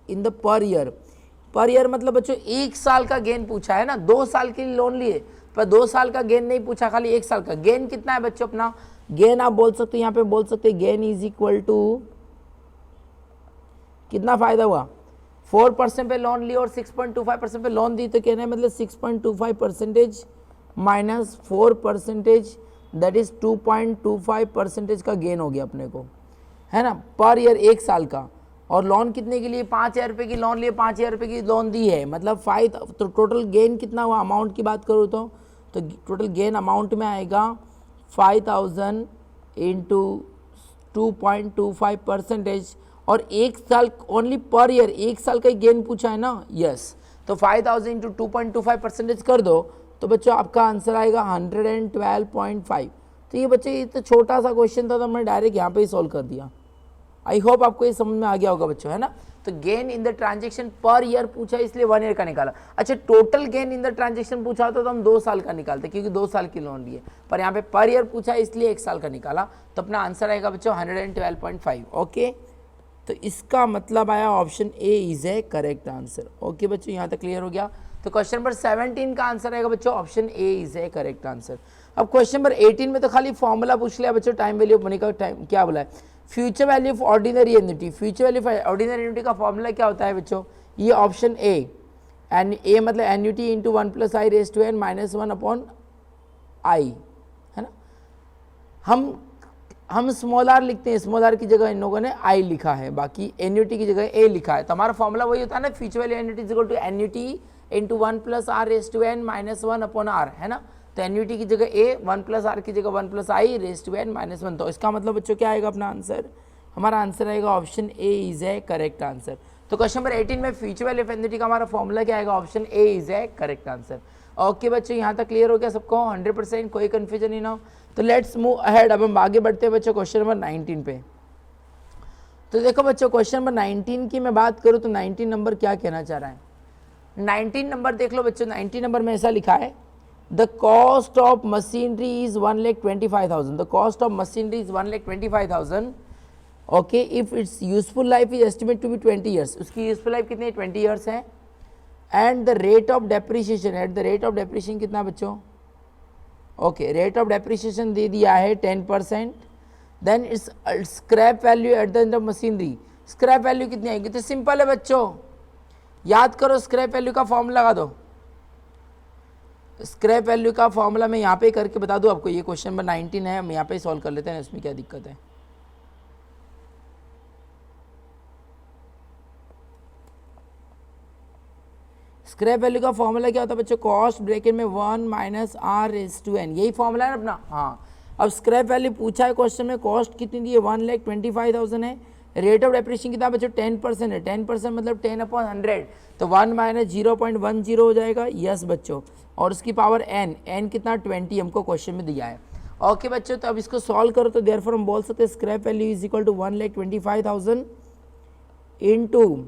in the per year. Per year मतलब बच्चों 1 साल का गेन पूछा है ना। 2 साल के लिए लोन लिए पर 2 साल का गेन नहीं पूछा, खाली 1 साल का। गेन कितना है बच्चों? अपना गेन आप बोल सकते हो, यहाँ पे बोल सकते हैं गेन इज इक्वल टू, कितना फायदा हुआ? 4% पे लोन ली और 6.25% पे लोन दी, तो कहना है मतलब 6.25% माइनस 4%, दैट इज 2.25% का गेन हो गया अपने को, है ना, पर ईयर 1 साल का। और लोन कितने के लिए? 5,000 रुपये की लोन लिए, 5,000 रुपये की लोन दी है, मतलब 5। तो टोटल गेन कितना हुआ? अमाउंट की बात करूँ तो टोटल गेन अमाउंट में आएगा 5,000 इंटू 2.25%। और 1 साल ओनली पर ईयर, 1 साल का ही गेन पूछा है ना। यस, तो 5000 इंटू 2.25% कर दो तो बच्चों आपका आंसर आएगा 112.5। तो ये बच्चे ये तो छोटा सा क्वेश्चन था तो मैंने डायरेक्ट यहाँ पे ही सॉल्व कर दिया। आई होप आपको ये समझ में आ गया होगा बच्चों, है ना। तो gain in the transaction per year पूछा इसलिए 1 ईयर का निकाला। अच्छा total gain in the transaction पूछा होता तो हम 2 साल का निकालते क्योंकि 2 साल की लोन लिए, पर यहाँ पे पर ईयर पूछा इसलिए 1 साल का निकाला। तो अपना आंसर आएगा बच्चों 112.5। ओके, तो इसका मतलब आया option A is a correct answer. Okay बच्चों, यहाँ तक क्लियर हो गया। तो क्वेश्चन नंबर 17 का आंसर आएगा बच्चों option A is a correct answer. अब क्वेश्चन नंबर 18 में तो खाली फॉर्मूला पूछ लिया बच्चों, टाइम वैल्यू ऑफ मनी का टाइम क्या बोला है, future value of ordinary annuity. Future value of ordinary annuity का फॉर्मूला क्या होता है बच्चों, ये ऑप्शन ए, एन ए मतलब annuity into 1 + i raise to n -1 upon I, है ना। हम स्मॉल आर लिखते हैं, स्मॉल आर की जगह इन लोगों ने आई लिखा है, बाकी एन्युटी की जगह ए लिखा है। तो हमारा फॉर्मूला वही होता है ना, future value annuity is equal to annuity into 1 + r raise to n -1 upon r, है ना। तो एन्युटी की जगह ए, 1 + r की जगह 1 + i रेज़ टू n -1। तो इसका मतलब बच्चों क्या आएगा अपना आंसर, हमारा आंसर आएगा option A is a correct answer. तो क्वेश्चन नंबर 18 में फ्यूचर वैल्यू ऑफ एन्युटी का हमारा फॉर्मूला क्या आएगा, option A is a correct answer. Okay बच्चों, यहाँ तक क्लियर हो गया सबको 100%, कोई कंफ्यूजन नहीं ना हो। तो लेट्स मूव अहेड, अब हम आगे बढ़ते हैं बच्चों क्वेश्चन नंबर 19 पे। तो देखो बच्चों क्वेश्चन नंबर 19 की मैं बात करूँ तो 19 नंबर क्या कहना चाह रहा है, 19 नंबर देख लो बच्चों। 19 नंबर में ऐसा लिखा है, the cost of machinery is 1,25,000। The cost of machinery is 1,25,000। Okay, if its useful life is estimate to be 20 years. उसकी यूजफुल लाइफ कितनी है, 20 ईयर्स है। And the rate of depreciation, at the rate of depreciation कितना बच्चों, okay rate of depreciation दे दिया है 10%। Then its scrap value at the end of machinery, scrap value कितनी आएगी, तो सिंपल है बच्चों, याद करो स्क्रैप वैल्यू का फॉर्मूला लगा दो। स्क्रैप वैल्यू का फॉर्मूला मैं यहाँ पे करके बता दूँ आपको, ये क्वेश्चन नंबर 19 है, हम यहाँ पे सॉल्व कर लेते हैं, इसमें क्या दिक्कत है। स्क्रैप वैल्यू का फॉर्मूला क्या होता है बच्चों, कॉस्ट ब्रैकेट में 1 - r रेज़ टू n, यही फॉर्मूला है ना अपना। हाँ, अब स्क्रैप वैल्यू पूछा है क्वेश्चन में, कॉस्ट कितनी दी है 1,25,000 है, रेट ऑफ डेप्रिसिएशन कितना बच्चों 10% है, 10% मतलब 10/100, तो 1 - 0.10 हो जाएगा। यस बच्चों, और उसकी पावर n कितना 20 हमको क्वेश्चन में दिया है। ओके बच्चों, तो अब इसको सॉल्व करो तो देयरफॉर हम बोल सकते हैं scrap value is equal to 1,25,000 into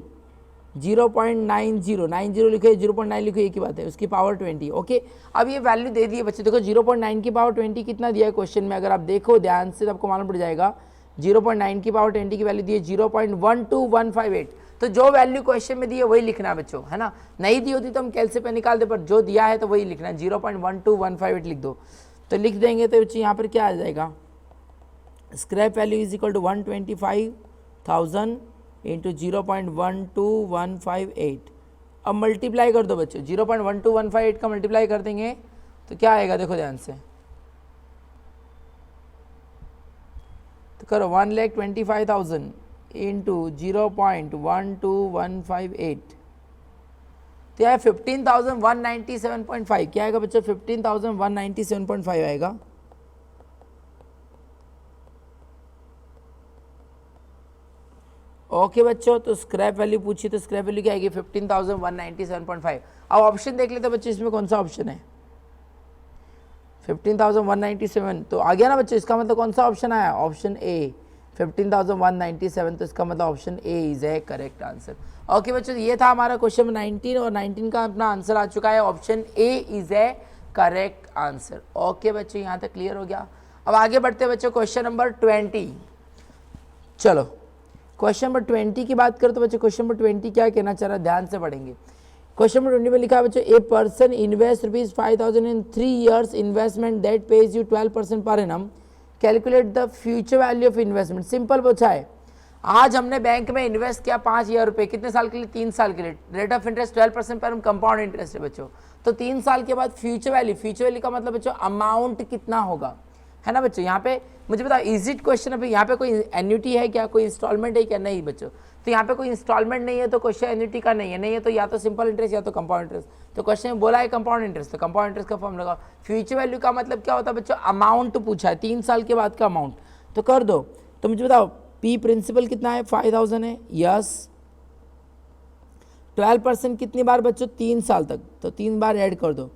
0.90 लिखे, 0.9 लिखे, एक ही बात है, उसकी पावर 20। ओके, अब ये वैल्यू दे दी है बच्चे, देखो 0.9 की पावर 20 कितना दिया है क्वेश्चन में, अगर आप देखो ध्यान से तो आपको मालूम पड़ जाएगा। 0.9 की पावर 20 की वैल्यू दी है 0.12158। तो जो वैल्यू क्वेश्चन में दी है वही लिखना है बच्चों, है ना। नहीं दी होती तो हम कैलसी पे निकाल दे, पर जो दिया है तो वही लिखना है, 0.12158 लिख दो। तो लिख देंगे तो बच्चे यहाँ पर क्या आ जाएगा, scrap value is equal to 125,000 into 0.12158। अब मल्टीप्लाई कर दो बच्चों, 0.12158 का मल्टीप्लाई कर देंगे तो क्या आएगा, देखो ध्यान से, तो करो 1,25,000 इंटू 0.12158, तो यह 15,197.5, क्या आएगा बच्चों 15,197.5 आएगा। ओके बच्चों, तो स्क्रैप वैल्यू पूछी तो स्क्रैप वैल्यू क्या आएगी 15,197.5। अब ऑप्शन देख लेते बच्चों, इसमें कौन सा ऑप्शन है 15,197, तो आ गया ना बच्चों, इसका मतलब कौन सा ऑप्शन आया, ऑप्शन ए 15,197, तो इसका मतलब option A is a correct answer. Okay बच्चों, ये था हमारा क्वेश्चन 19 और 19 का अपना आंसर आ चुका है, option A is a correct answer. Okay बच्चों, यहाँ तक क्लियर हो गया। अब आगे बढ़ते हैं बच्चों क्वेश्चन नंबर 20। चलो क्वेश्चन नंबर 20 की बात करो तो बच्चों क्वेश्चन नंबर 20 क्या कहना चाह रहा है, ध्यान से पढ़ेंगे। क्वेश्चन नंबर 20 में लिखा है बच्चों, a person invest ₹5,000 in 3 years investment that page you 12% per annum, calculate the future value of investment. Simple पूछा है, आज हमने बैंक में इन्वेस्ट किया 5,000 रुपये, कितने साल के लिए, 3 साल के लिए, rate of interest 12% per annum, compound interest है बच्चों। तो 3 साल के बाद फ्यूचर वैल्यू का मतलब बच्चों अमाउंट कितना होगा, है ना बच्चों। यहाँ पे मुझे बताओ इजी क्वेश्चन है, यहाँ पे कोई एन्युटी है क्या, कोई इंस्टॉलमेंट है क्या, नहीं बच्चों। तो यहाँ पे कोई इंस्टॉलमेंट नहीं है तो क्वेश्चन एन्युटी का नहीं है तो या तो सिंपल इंटरेस्ट या तो कंपाउंड इंटरेस्ट। तो क्वेश्चन में बोला है कंपाउंड इंटरेस्ट, तो कंपाउंड इंटरेस्ट का फॉर्म लगाओ। फ्यूचर वैल्यू का मतलब क्या होता है बच्चों, अमाउंट पूछा है, 3 साल के बाद का अमाउंट, तो कर दो। तो मुझे बताओ पी प्रिंसिपल कितना है 5,000 है, यस। 12% कितनी बार बच्चों, 3 साल तक, तो 3 बार ऐड कर दो,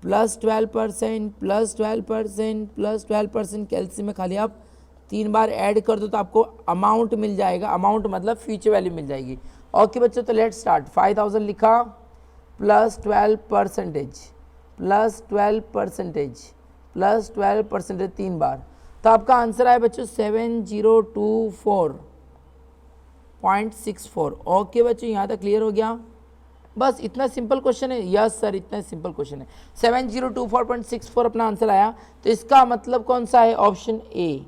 +12% +12% कैलसी में खाली आप 3 बार ऐड कर दो तो आपको अमाउंट मिल जाएगा, अमाउंट मतलब फ्यूचर वैल्यू मिल जाएगी। ओके बच्चों, तो लेट स्टार्ट। 5000 लिखा +12% 3 बार, तो आपका आंसर आया बच्चों 7024.64। ओके बच्चों, यहाँ तक क्लियर हो गया? बस इतना सिंपल क्वेश्चन है। यस सर, इतना सिंपल क्वेश्चन है। 7024.64 अपना आंसर आया, तो इसका मतलब कौन सा है? ऑप्शन ए,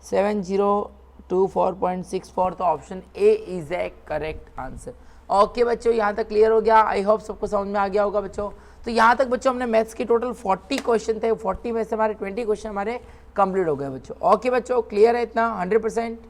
7024.64, तो option A is a correct answer. Okay बच्चों, यहाँ तक क्लियर हो गया? आई होप सबको समझ में आ गया होगा बच्चों। तो यहाँ तक बच्चों हमने मैथ्स के टोटल 40 क्वेश्चन थे, 40 में से हमारे 20 क्वेश्चन हमारे कंप्लीट हो गए बच्चों। ओके बच्चों, क्लियर है इतना 100%?